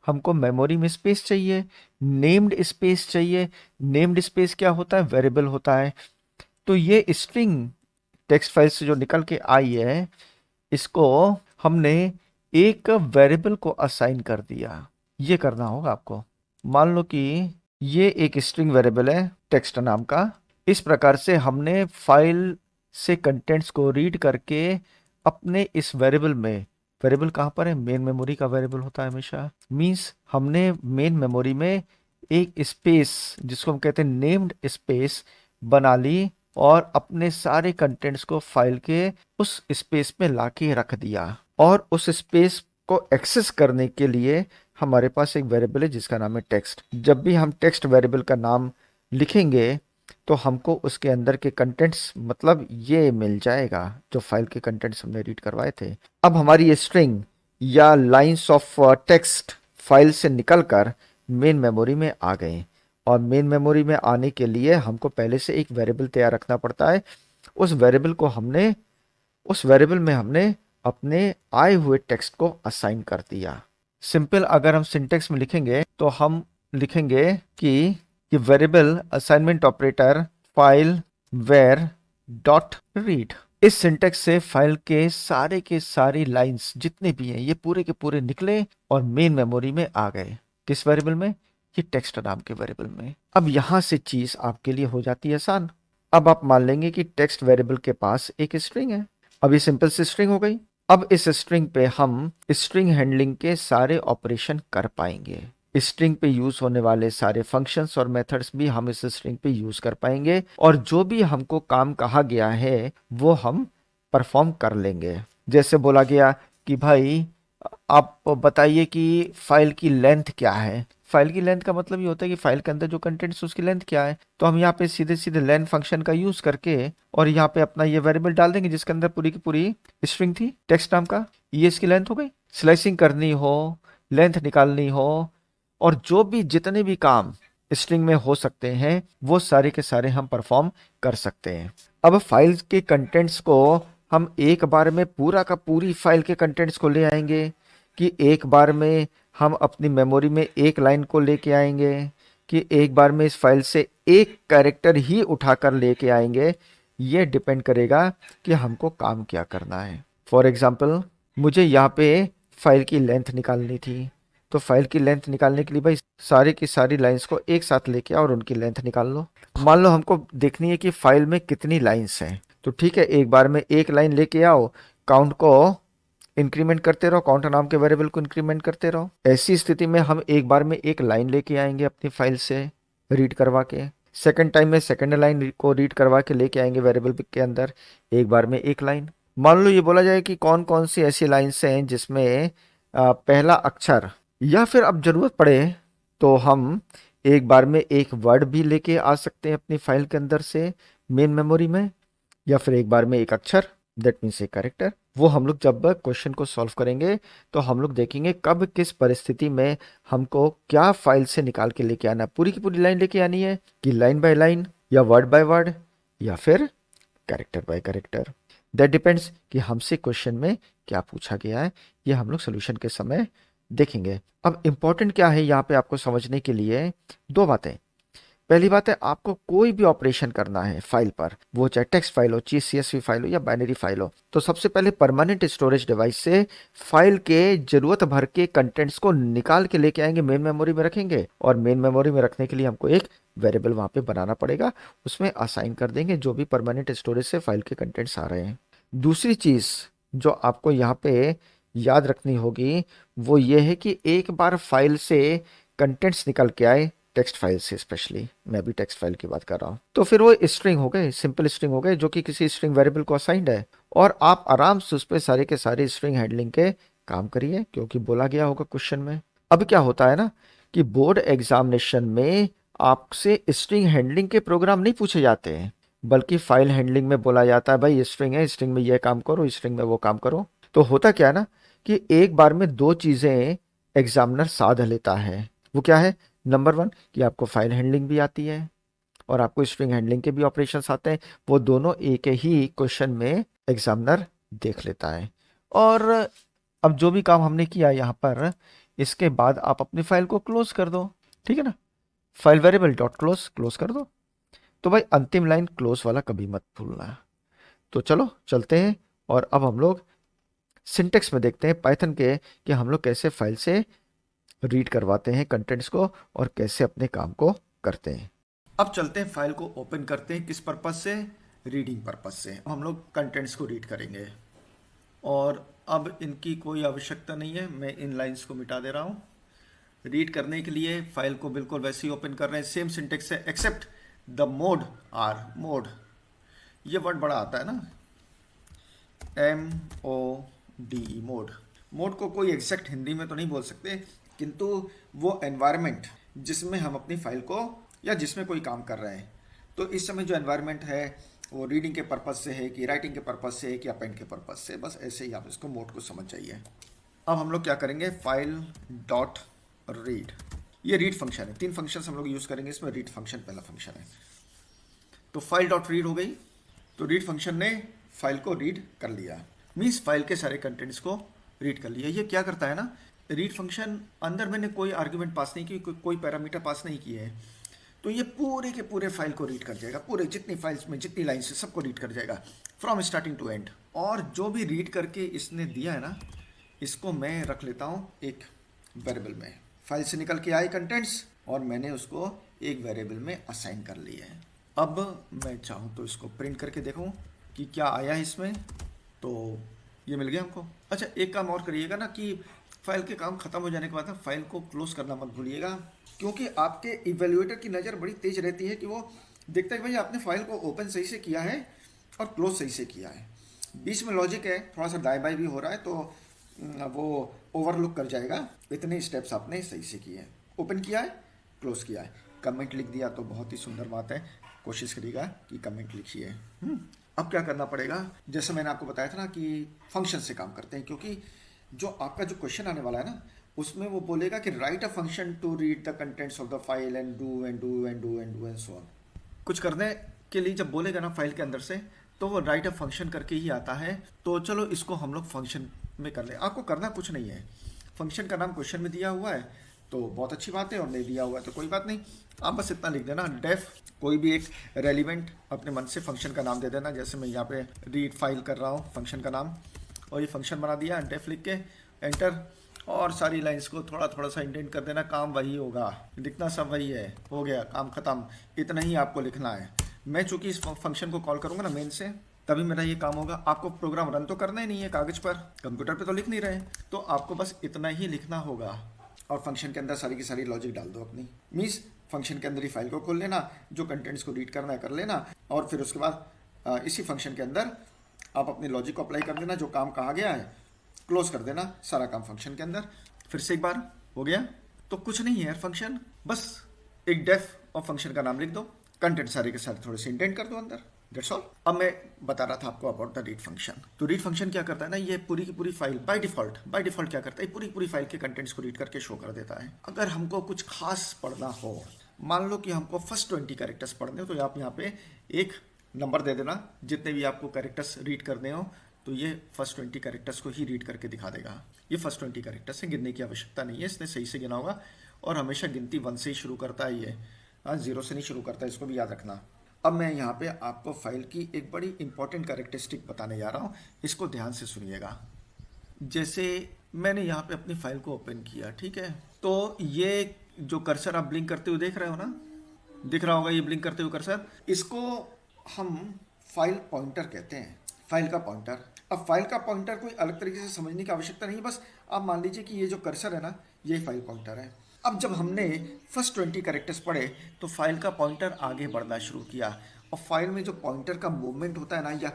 हमको मेमोरी में स्पेस चाहिए, नेम्ड स्पेस चाहिए। नेम्ड स्पेस क्या होता है? वेरिएबल होता है। तो ये स्ट्रिंग टेक्स्ट फाइल से जो निकल के आई है, इसको हमने एक वेरिएबल को असाइन कर दिया। ये करना होगा आपको। मान लो कि ये एक स्ट्रिंग वेरिएबल है टेक्स्ट नाम का। इस प्रकार से हमने फाइल से कंटेंट्स को रीड करके अपने इस वेरिएबल में, वेरिएबल कहाँ पर है? मेन मेमोरी का वेरिएबल होता है हमेशा। मींस हमने मेन मेमोरी में एक स्पेस, जिसको हम कहते हैं नेम्ड स्पेस, बना ली और अपने सारे कंटेंट्स को फाइल के उस स्पेस में लाके रख दिया। और उस स्पेस को एक्सेस करने के लिए हमारे पास एक वेरिएबल है जिसका नाम है टेक्स्ट। जब भी हम टेक्स्ट वेरिएबल का नाम लिखेंगे तो हमको उसके अंदर के कंटेंट्स, मतलब ये मिल जाएगा जो फाइल के कंटेंट्स हमने रीड करवाए थे। अब हमारी ये स्ट्रिंग या लाइंस ऑफ टेक्स्ट फाइल से निकलकर मेन मेमोरी में आ गए। और मेन मेमोरी में आने के लिए हमको पहले से एक वेरिएबल तैयार रखना पड़ता है। उस वेरिएबल में हमने अपने आए हुए टेक्स्ट को असाइन कर दिया। सिंपल अगर हम सिंटेक्स में लिखेंगे तो हम लिखेंगे कि variable assignment operator file var dot read. इस सिंटेक्स से फाइल के सारी लाइंस जितने भी हैं ये पूरे के पूरे निकले और मेन मेमोरी में आ गए। किस वेरिएबल में? ये टेक्स्ट नाम के वेरिएबल में। अब यहां से चीज आपके लिए हो जाती है आसान। अब आप मान लेंगे कि टेक्स्ट वेरिएबल के पास एक स्ट्रिंग है। अब ये सिंपल सी स्ट्रिंग हो गई। अब इस स्ट्रिंग पे हम स्ट्रिंग हैंडलिंग के सारे ऑपरेशन कर पाएंगे। स्ट्रिंग पे यूज होने वाले सारे फंक्शंस और मेथड्स भी हम इस स्ट्रिंग पे यूज कर पाएंगे और जो भी हमको काम कहा गया है वो हम परफॉर्म कर लेंगे। जैसे बोला गया कि भाई आप बताइए कि फाइल की लेंथ क्या है। फाइल की लेंथ का मतलब ये होता है कि फाइल के अंदर जो कंटेंट्स उसकी लेंथ क्या है। तो हम यहाँ पे सीधे सीधे लेन फंक्शन का यूज करके और यहाँ पे अपना ये वेरिएबल डाल देंगे जिसके अंदर पूरी की पूरी स्ट्रिंग थी टेक्स्ट नाम का। ये इसकी लेंथ हो गई। स्लाइसिंग करनी हो, लेंथ निकालनी हो और जो भी जितने भी काम स्ट्रिंग में हो सकते हैं वो सारे के सारे हम परफॉर्म कर सकते हैं। अब फाइल के कंटेंट्स को हम एक बार में पूरा का पूरी फाइल के कंटेंट्स को ले आएंगे कि एक बार में हम अपनी मेमोरी में एक लाइन को लेके आएंगे कि एक बार में इस फाइल से एक कैरेक्टर ही उठाकर लेके आएंगे। ये डिपेंड करेगा कि हमको काम क्या करना है। फॉर एग्जाम्पल मुझे यहाँ पे फाइल की लेंथ निकालनी थी, तो फाइल की लेंथ निकालने के लिए भाई सारी की सारी लाइंस को एक साथ लेके आओ और उनकी लेंथ निकाल लो। मान लो हमको देखनी है कि फाइल में कितनी लाइंस हैं, तो ठीक है एक बार में एक लाइन लेके आओ, काउंट को इंक्रीमेंट करते रहो, काउंट नाम के वेरिएबल को इंक्रीमेंट करते रहो। ऐसी स्थिति में हम एक बार में एक लाइन लेके आएंगे अपनी फाइल से रीड करवा के। सेकंड टाइम में सेकंड लाइन को रीड करवा के लेके आएंगे वेरिएबल के अंदर एक बार में एक लाइन। मान लो ये बोला जाए कि कौन कौन सी ऐसी लाइन्स हैं जिसमें पहला अक्षर, या फिर अब जरूरत पड़े तो हम एक बार में एक वर्ड भी लेके आ सकते हैं अपनी फाइल के अंदर से मेन मेमोरी में, या फिर एक बार में एक अक्षर, दैट मीन्स एक कैरेक्टर। वो हम लोग जब क्वेश्चन को सॉल्व करेंगे तो हम लोग देखेंगे कब किस परिस्थिति में हमको क्या फाइल से निकाल के लेके आना, पूरी की पूरी लाइन लेके आनी है कि लाइन बाय लाइन या वर्ड बाय वर्ड या फिर character by character. That depends कि हमसे क्वेश्चन में क्या पूछा गया है। ये हम लोग सोल्यूशन के समय देखेंगे। अब इंपॉर्टेंट क्या है यहाँ पे आपको समझने के लिए? दो बातें। पहली बात है, आपको कोई भी ऑपरेशन करना है फाइल पर, वो चाहे टेक्स्ट फाइल हो, चाहे CSV फाइल हो या बाइनरी फाइल हो, तो सबसे पहले परमानेंट स्टोरेज डिवाइस से फाइल के जरूरत भर के कंटेंट्स को निकाल के लेके आएंगे, मेन मेमोरी में रखेंगे और मेन मेमोरी में रखने के लिए हमको एक वेरिएबल वहां पे बनाना पड़ेगा, उसमें असाइन कर देंगे जो भी परमानेंट स्टोरेज से फाइल के कंटेंट्स आ रहे हैं। दूसरी चीज जो आपको यहाँ पे याद रखनी होगी वो ये है कि एक बार फाइल से कंटेंट्स निकल के आए, टेक्स्ट फाइल से स्पेशली, मैं भी टेक्स्ट फाइल की बात कर रहा हूँ, तो फिर वो स्ट्रिंग हो गए, सिंपल स्ट्रिंग हो गए जो कि किसी स्ट्रिंग वेरिएबल को असाइंड है और आप आराम से उस पर सारे के सारे स्ट्रिंग हैंडलिंग के काम करिए क्योंकि बोला गया होगा क्वेश्चन में। अब क्या होता है ना कि बोर्ड एग्जामिनेशन में आपसे स्ट्रिंग हैंडलिंग के प्रोग्राम नहीं पूछे जाते हैं, बल्कि फाइल हैंडलिंग में बोला जाता है भाई स्ट्रिंग है, स्ट्रिंग में ये काम करो, स्ट्रिंग में वो काम करो। तो होता क्या है ना कि एक बार में दो चीज़ें एग्जामिनर साध लेता है। वो क्या है? नंबर वन कि आपको फाइल हैंडलिंग भी आती है और आपको स्ट्रिंग हैंडलिंग के भी ऑपरेशंस आते हैं। वो दोनों एक ही क्वेश्चन में एग्जामिनर देख लेता है। और अब जो भी काम हमने किया यहाँ पर, इसके बाद आप अपनी फाइल को क्लोज कर दो। ठीक है ना? File variable dot close close कर दो। तो भाई अंतिम लाइन क्लोज वाला कभी मत भूलना। तो चलो चलते हैं और अब हम लोग सिंटेक्स में देखते हैं पाइथन के कि हम लोग कैसे फाइल से रीड करवाते हैं कंटेंट्स को और कैसे अपने काम को करते हैं। अब चलते हैं, फाइल को ओपन करते हैं। किस पर्पस से? रीडिंग पर्पस से। हम लोग कंटेंट्स को रीड करेंगे और अब इनकी कोई आवश्यकता नहीं है, मैं इन लाइंस को मिटा दे रहा हूँ। रीड करने के लिए फाइल को बिल्कुल वैसे ही ओपन कर रहे हैं, सेम सिंटेक्स है, except the mode r mode, ये वर्ड बड़ा आता है ना, MODE मोड। मोड को कोई एग्जैक्ट हिंदी में तो नहीं बोल सकते, किंतु वो एनवायरनमेंट जिसमें हम अपनी फाइल को या जिसमें कोई काम कर रहे हैं, तो इस समय जो एनवायरनमेंट है वो रीडिंग के पर्पज से है कि राइटिंग के पर्पज से है कि अपेंड के पर्पज से, बस ऐसे ही आप इसको मोड को समझ जाइए। अब हम लोग क्या करेंगे, फाइल डॉट रीड, ये रीड फंक्शन है। तीन फंक्शन हम लोग यूज करेंगे इसमें, रीड फंक्शन पहला फंक्शन है। तो फाइल डॉट रीड हो गई, तो रीड फंक्शन ने फाइल को रीड कर लिया, मीन्स फाइल के सारे कंटेंट्स को रीड कर लिया। ये क्या करता है ना, रीड फंक्शन अंदर मैंने कोई आर्ग्यूमेंट पास नहीं की, कोई पैरामीटर पास नहीं किए हैं, तो ये पूरे के पूरे फाइल को रीड कर जाएगा, पूरे जितनी फाइल्स में जितनी लाइन्स है सबको रीड कर जाएगा फ्रॉम स्टार्टिंग टू एंड। और जो भी रीड करके इसने दिया है ना, इसको मैं रख लेता हूँ एक वेरिएबल में। फाइल से निकल के आए कंटेंट्स और मैंने उसको एक वेरिएबल में असाइन कर लिया है। अब मैं चाहूँ तो इसको प्रिंट करके देखूँ कि क्या आया है इसमें, तो ये मिल गया हमको। अच्छा, एक काम और करिएगा ना कि फाइल के काम खत्म हो जाने के बाद ना फाइल को क्लोज करना मत भूलिएगा, क्योंकि आपके इवेल्युएटर की नज़र बड़ी तेज रहती है कि वो देखता है कि भाई आपने फाइल को ओपन सही से किया है और क्लोज सही से किया है। बीच में लॉजिक है, थोड़ा सा दाएं बाएं भी हो रहा है, तो वो ओवरलुक कर जाएगा। इतने स्टेप्स आपने सही से किए हैं, ओपन किया है, क्लोज किया है, कमेंट लिख दिया तो बहुत ही सुंदर बात है। कोशिश करिएगा कि कमेंट लिखिए। अब क्या करना पड़ेगा, जैसे मैंने आपको बताया था ना कि फंक्शन से काम करते हैं, क्योंकि जो आपका जो क्वेश्चन आने वाला है ना, उसमें वो बोलेगा कि write a function to read the contents of the file and do and do and do and do and so on. कुछ करने के लिए जब बोलेगा ना फाइल के अंदर से, तो वो राइट अ फंक्शन करके ही आता है। तो चलो इसको हम लोग फंक्शन में कर ले। आपको करना कुछ नहीं है, फंक्शन का नाम क्वेश्चन में दिया हुआ है तो बहुत अच्छी बात है, और नहीं दिया हुआ है तो कोई बात नहीं, आप बस इतना लिख देना, डेफ कोई भी एक रेलिवेंट अपने मन से फंक्शन का नाम दे देना। जैसे मैं यहाँ पे रीड फाइल कर रहा हूँ फंक्शन का नाम, और ये फंक्शन बना दिया, डेफ लिख के एंटर, और सारी लाइंस को थोड़ा थोड़ा सा इंडेंट कर देना। काम वही होगा, लिखना सब वही है, हो गया काम खत्म, इतना ही आपको लिखना है। मैं चूंकि इस फंक्शन को कॉल करूँगा ना मेन से, तभी मेरा ये काम होगा। आपको प्रोग्राम रन तो करना ही नहीं है कागज पर, कंप्यूटर पे तो लिख नहीं रहे, तो आपको बस इतना ही लिखना होगा और फंक्शन के अंदर सारी की सारी लॉजिक डाल दो अपनी। मीन्स फंक्शन के अंदर ही फाइल को खोल लेना, जो कंटेंट्स को रीड करना है कर लेना, और फिर उसके बाद इसी फंक्शन के अंदर आप अपनी लॉजिक को अप्लाई कर देना। जो काम कहा गया है क्लोज कर देना, सारा काम फंक्शन के अंदर। फिर से एक बार हो गया, तो कुछ नहीं है यार फंक्शन, बस एक डेफ और फंक्शन का नाम लिख दो, कंटेंट सारे के सारे थोड़े से इंडेंट कर दो अंदर, दैट्स ऑल। अब मैं बता रहा था आपको अबाउट द रीड फंक्शन। तो रीड फंक्शन क्या करता है ना, ये पूरी की पूरी फाइल बाय डिफॉल्ट क्या करता है, पूरी पूरी फाइल के कंटेंट्स को रीड करके शो कर देता है। अगर हमको कुछ खास पढ़ना हो, मान लो कि हमको फर्स्ट 20 कैरेक्टर्स पढ़ने हो, तो आप यहाँ पे एक नंबर दे देना, जितने भी आपको कैरेक्टर्स रीड करने हो, तो ये फर्स्ट 20 कैरेक्टर्स को ही रीड करके दिखा देगा। ये फर्स्ट 20 कैरेक्टर्स से गिनने की आवश्यकता नहीं है, इसने सही से गिना होगा, और हमेशा गिनती 1 से ही शुरू करता है ये, 0 से नहीं शुरू करता, इसको भी याद रखना। अब मैं यहाँ पे आपको फाइल की एक बड़ी इंपॉर्टेंट कैरेक्टरिस्टिक बताने जा रहा हूँ, इसको ध्यान से सुनिएगा। जैसे मैंने यहाँ पे अपनी फाइल को ओपन किया, ठीक है, तो ये जो कर्सर आप ब्लिंक करते हुए देख रहे हो ना, दिख रहा होगा ये ब्लिंक करते हुए कर्सर, इसको हम फाइल पॉइंटर कहते हैं, फाइल का पॉइंटर। अब फाइल का पॉइंटर कोई अलग तरीके से समझने की आवश्यकता नहीं, बस आप मान लीजिए कि ये जो कर्सर है ना, ये फाइल पॉइंटर है। अब जब हमने फर्स्ट 20 कैरेक्टर्स पढ़े, तो फाइल का पॉइंटर आगे बढ़ना शुरू किया, और फाइल में जो पॉइंटर का मूवमेंट होता है ना, या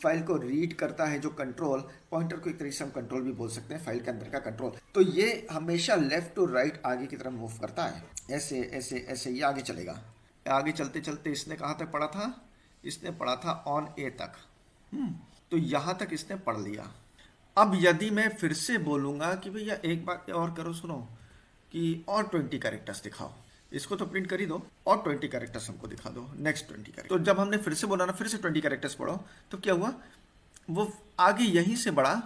फाइल को रीड करता है जो कंट्रोल, पॉइंटर को एक तरीके से हम कंट्रोल भी बोल सकते हैं, फाइल के अंदर का कंट्रोल, तो ये हमेशा लेफ्ट टू राइट आगे की तरफ मूव करता है, ऐसे ऐसे ऐसे ये आगे चलेगा। आगे चलते चलते इसने कहाँ तक पढ़ा था, इसने पढ़ा था ऑन ए तक। तो यहां तक इसने पढ़ लिया। अब यदि मैं फिर से बोलूंगा कि भैया एक बात और करो, सुनो, कि और 20 कैरेक्टर्स दिखाओ, इसको तो प्रिंट कर ही दो, और 20 कैरेक्टर्स हमको दिखा दो, नेक्स्ट 20 कैरेक्टर। तो जब हमने फिर से बोला ना, फिर से 20 कैरेक्टर्स पढ़ो, तो क्या हुआ, वो आगे यहीं से बढ़ा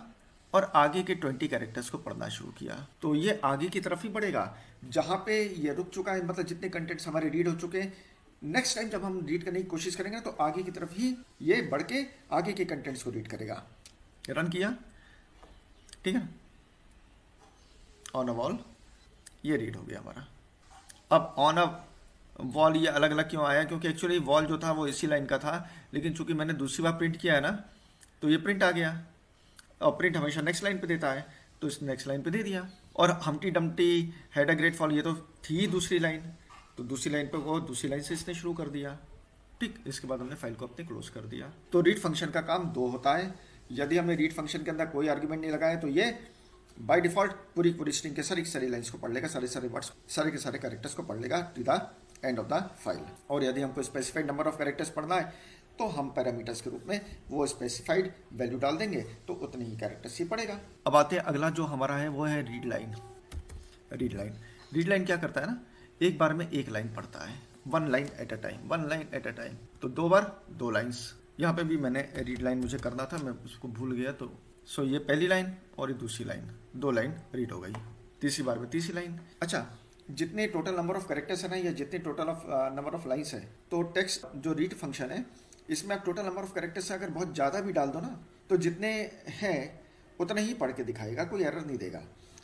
और आगे के 20 कैरेक्टर्स को पढ़ना शुरू किया। तो ये आगे की तरफ ही बढ़ेगा। जहां पे ये रुक चुका है, मतलब जितने कंटेंट्स हमारे रीड हो चुके हैं, नेक्स्ट टाइम जब हम रीड करने की कोशिश करेंगे तो आगे की तरफ ही ये बढ़ के आगे के कंटेंट्स को रीड करेगा। रन किया, ठीक है, ऑन अ वॉल ये रीड हो गया हमारा। अब ऑन अ वॉल ये अलग अलग क्यों आया, क्योंकि एक्चुअली वॉल जो था वो इसी लाइन का था, लेकिन चूंकि मैंने दूसरी बार प्रिंट किया है ना, तो ये प्रिंट आ गया। और प्रिंट हमेशा नेक्स्ट लाइन पे देता है, तो इस नेक्स्ट लाइन पे दे दिया। और हमटी Dumpty had a great fall, ये तो थी दूसरी लाइन, तो दूसरी लाइन पे वो दूसरी लाइन से इसने शुरू कर दिया। ठीक, इसके बाद हमने फाइल को अपने क्लोज कर दिया। तो रीड फंक्शन का काम दो होता है। यदि हमने रीड फंक्शन के अंदर कोई आर्ग्यूमेंट नहीं लगाया तो ये बाय डिफॉल्ट पूरी पूरी स्ट्रिंग के सारी लाइंस को पढ़ लेगा, सारे वर्ड्स, सारे के सारे कैरेक्टर्स को पढ़ लेगा to the end of the file. और यदि हमको स्पेसिफाइड नंबर ऑफ कैरेक्टर्स पढ़ना है तो हम पैरामीटर्स के रूप में वो स्पेसिफाइड वैल्यू डाल देंगे, तो उतने ही कैरेक्टर्स ही पढ़ेगा। अब आते हैं अगला जो हमारा है वो है रीड लाइन। रीड लाइन क्या करता है ना, एक बार में एक लाइन पढ़ता है, one line at a time. तो दो बार दो लाइन्स। यहाँ पे भी मैंने रीड लाइन मुझे करना था, मैं उसको भूल गया, तो सो ये पहली लाइन और ये दूसरी लाइन, दो लाइन रीड हो गई। तीसरी बार में तीसरी लाइन। अच्छा, जितने टोटल नंबर ऑफ कैरेक्टर्स है ना, या जितने total of number of lines है, तो टेक्स्ट जो रीड फंक्शन है इसमें आप टोटल नंबर ऑफ कैरेक्टर्स से अगर बहुत ज़्यादा भी डाल दो ना, तो जितने हैं उतने ही पढ़ के दिखाएगा, कोई एरर नहीं देगा।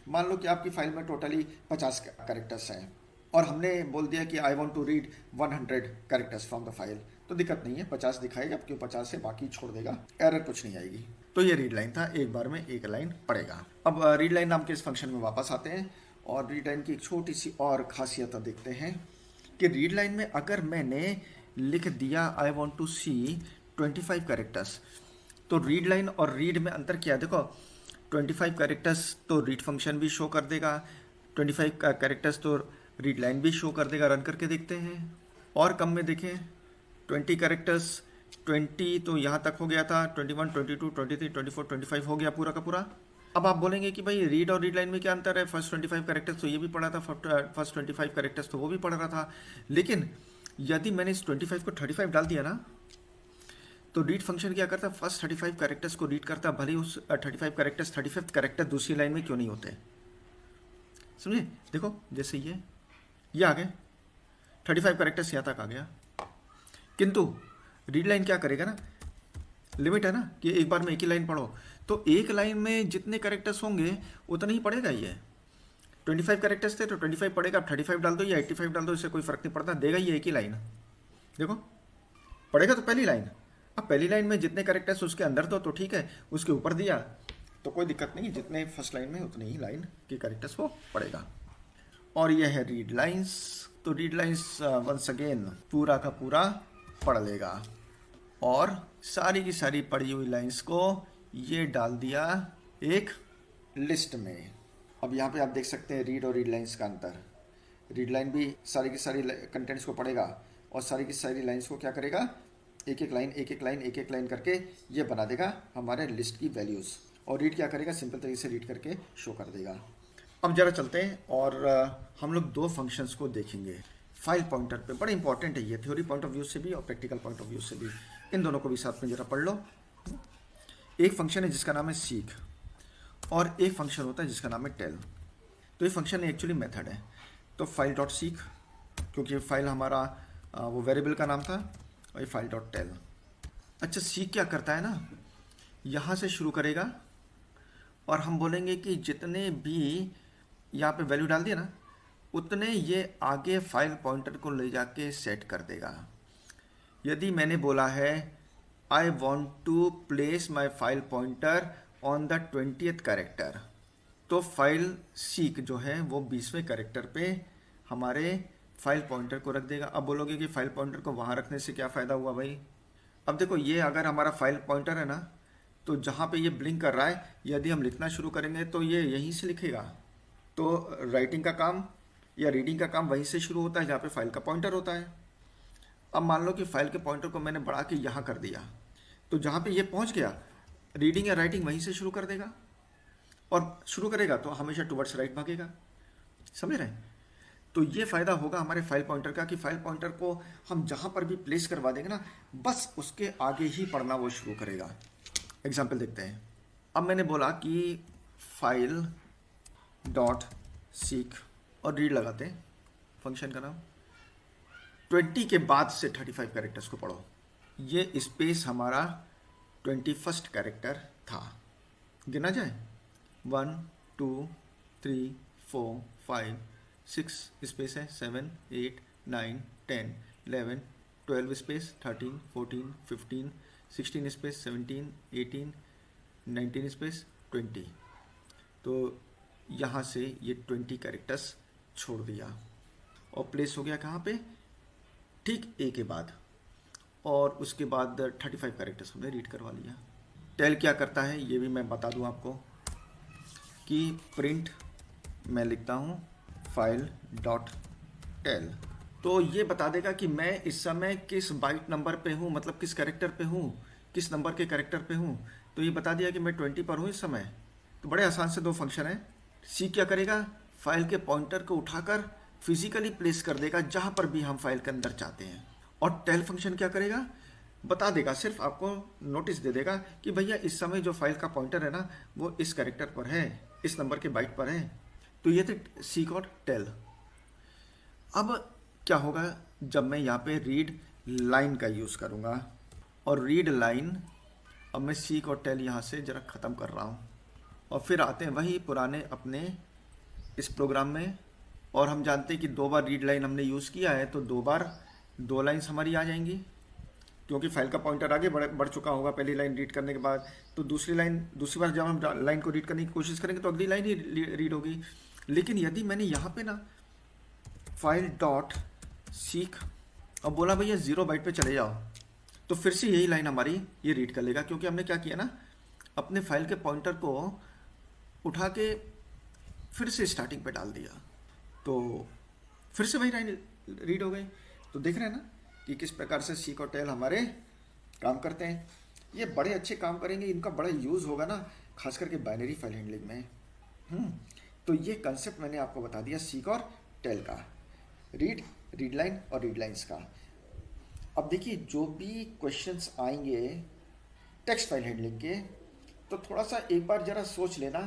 मान लो कि आपकी फाइल में टोटली 50 कैरेक्टर्स हैं और हमने बोल दिया कि I want to read 100 characters from the file, तो दिक्कत नहीं है, 50 दिखाएगा, क्यों 50 से बाकी छोड़ देगा, एरर कुछ नहीं आएगी। तो ये रीड लाइन था, एक बार में एक लाइन पढ़ेगा। अब रीड लाइन नाम के इस फंक्शन में वापस आते हैं और रीड लाइन की एक छोटी सी और खासियत देखते हैं कि रीड लाइन में अगर मैंने लिख दिया I want to see 25 characters, तो रीड लाइन और रीड में अंतर क्या है, देखो 25 कैरेक्टर्स तो रीड फंक्शन भी शो कर देगा, 25 कैरेक्टर्स तो रीड लाइन भी शो कर देगा। रन करके देखते हैं, और कम में देखें, 20 कैरेक्टर्स, 20 तो यहाँ तक हो गया था, 21, 22, 23, 24, 25 हो गया पूरा का पूरा। अब आप बोलेंगे कि भाई रीड और रीड लाइन में क्या अंतर है, फर्स्ट 25 कैरेक्टर्स तो ये भी पढ़ा था, फर्स्ट 25 कैरेक्टर्स तो वो भी पढ़ रहा था, लेकिन यदि मैंने इस 25 को 35 डाल दिया ना, तो रीड फंक्शन क्या करता है, फर्स्ट 35 कैरेक्टर्स को रीड करता है, भले उस 35 कैरेक्टर्स 35th कैरेक्टर दूसरी लाइन में क्यों नहीं होते। समझे, देखो जैसे ये आ गए 35 कैरेक्टर्स यहाँ तक आ गया, किंतु रीड लाइन क्या करेगा ना, लिमिट है ना कि एक बार में एक ही लाइन पढ़ो, तो एक लाइन में जितने कैरेक्टर्स होंगे उतने ही पढ़ेगा। ये 25 कैरेक्टर्स थे तो 25 पढ़ेगा, अब 35 डाल दो या 85 डाल दो, इससे कोई फर्क नहीं पड़ता, देगा ये एक ही लाइन। देखो पढ़ेगा तो पहली लाइन, अब पहली लाइन में जितने कैरेक्टर्स उसके अंदर दो तो ठीक है, उसके ऊपर दिया तो कोई दिक्कत नहीं, जितने फर्स्ट लाइन में उतने ही लाइन के कैरेक्टर्स वो पढ़ेगा। और ये है रीड लाइंस। तो रीड लाइंस वंस अगेन पूरा का पूरा पढ़ लेगा और सारी की सारी पढ़ी हुई लाइंस को ये डाल दिया एक लिस्ट में। अब यहाँ पे आप देख सकते हैं रीड और रीड लाइंस का अंतर। रीड लाइन भी सारी की सारी कंटेंट्स को पढ़ेगा और सारी की सारी लाइंस को क्या करेगा, एक एक लाइन करके ये बना देगा हमारे लिस्ट की वैल्यूज़। और रीड क्या करेगा, सिंपल तरीके से रीड करके शो कर देगा। अब जरा चलते हैं और हम लोग दो फंक्शंस को देखेंगे फाइल पॉइंटर पे। बड़े इंपॉर्टेंट है ये, थ्योरी पॉइंट ऑफ व्यू से भी और प्रैक्टिकल पॉइंट ऑफ व्यू से भी, इन दोनों को भी साथ में जरा पढ़ लो। एक फंक्शन है जिसका नाम है सीक और एक फंक्शन होता है जिसका नाम है टेल। तो ये फंक्शन एक्चुअली मेथड है। तो फाइल डॉट सीक, क्योंकि फाइल हमारा वो वेरिएबल का नाम था, और ये फाइल डॉट टेल। अच्छा, सीक क्या करता है ना, यहाँ से शुरू करेगा और हम बोलेंगे कि जितने भी यहाँ पे वैल्यू डाल दिया ना, उतने ये आगे फाइल पॉइंटर को ले जाके सेट कर देगा। यदि मैंने बोला है I want to place my file pointer on the 20th character, तो फाइल सीक जो है वो 20वें कैरेक्टर पे हमारे फाइल पॉइंटर को रख देगा। अब बोलोगे कि फाइल पॉइंटर को वहाँ रखने से क्या फ़ायदा हुआ भाई। अब देखो, ये अगर हमारा फाइल पॉइंटर है ना, तो जहाँ पे ये ब्लिंक कर रहा है, यदि हम लिखना शुरू करेंगे तो ये यहीं से लिखेगा। तो राइटिंग का काम या रीडिंग का काम वहीं से शुरू होता है जहाँ पे फाइल का पॉइंटर होता है। अब मान लो कि फाइल के पॉइंटर को मैंने बढ़ा के यहाँ कर दिया, तो जहाँ पे ये पहुँच गया, रीडिंग या राइटिंग वहीं से शुरू कर देगा, और शुरू करेगा तो हमेशा टुवर्ड्स राइट भागेगा। समझ रहे हैं? तो ये फ़ायदा होगा हमारे फाइल पॉइंटर का कि फाइल पॉइंटर को हम जहाँ पर भी प्लेस करवा देंगे ना, बस उसके आगे ही पढ़ना वो शुरू करेगा। एग्जाम्पल देखते हैं। अब मैंने बोला कि फाइल डॉट सीक और रीड लगाते हैं, फंक्शन का नाम। 20 के बाद से 35 कैरेक्टर्स को पढ़ो। ये स्पेस हमारा 21st कैरेक्टर था। गिना जाए 1 2 3 4 5 6 स्पेस है, 7 8 9 10 11 12 स्पेस, 13 14 15 16 स्पेस, 17 18 19 स्पेस, 20। तो यहाँ से ये 20 कैरेक्टर्स छोड़ दिया और प्लेस हो गया कहाँ पे? ठीक ए के बाद, और उसके बाद 35 कैरेक्टर्स हमने रीड करवा लिया। टेल क्या करता है ये भी मैं बता दूं आपको कि प्रिंट मैं लिखता हूँ फाइल डॉट टेल, तो ये बता देगा कि मैं इस समय किस बाइट नंबर पे हूँ, मतलब किस कैरेक्टर पे हूँ, किस नंबर के कैरेक्टर पे हूँ। तो ये बता दिया कि मैं 20 पर हूँ इस समय। तो बड़े आसान से दो फंक्शन है। सी क्या करेगा? फाइल के पॉइंटर को उठाकर फिजिकली प्लेस कर देगा जहाँ पर भी हम फाइल के अंदर चाहते हैं। और टेल फंक्शन क्या करेगा? बता देगा, सिर्फ आपको नोटिस दे देगा कि भैया इस समय जो फाइल का पॉइंटर है ना वो इस कैरेक्टर पर है, इस नंबर के बाइट पर है। तो ये थे सीक और टेल। अब क्या होगा जब मैं यहाँ पे रीड लाइन का यूज़ करूँगा, और रीड लाइन अब मैं सीक और टेल यहाँ से ज़रा ख़त्म कर रहा हूँ, और फिर आते हैं वही पुराने अपने इस प्रोग्राम में। और हम जानते हैं कि 2 बार रीड लाइन हमने यूज़ किया है, तो 2 बार 2 लाइन्स हमारी आ जाएंगी, क्योंकि फाइल का पॉइंटर आगे बढ़ चुका होगा पहली लाइन रीड करने के बाद। तो दूसरी बार जब हम लाइन को रीड करने की कोशिश करेंगे तो अगली लाइन ही रीड होगी। लेकिन यदि मैंने यहाँ पे ना फाइल डॉट सीक और बोला भैया 0 बाइट पे चले जाओ, तो फिर से यही लाइन हमारी ये रीड कर लेगा, क्योंकि हमने क्या किया ना, अपने फाइल के पॉइंटर को उठा के फिर से स्टार्टिंग पे डाल दिया, तो फिर से वही लाइन रीड हो गई। तो देख रहे हैं ना कि किस प्रकार से सीक और टेल हमारे काम करते हैं। ये बड़े अच्छे काम करेंगे, इनका बड़ा यूज़ होगा ना, खास करके बाइनरी फाइल हैंडलिंग में। तो ये कंसेप्ट मैंने आपको बता दिया सीक और टेल का, रीड लाइन और रीड लाइन्स का। अब देखिए जो भी क्वेश्चंस आएंगे टेक्स्ट फाइल हैंडलिंग के, तो थोड़ा सा एक बार ज़रा सोच लेना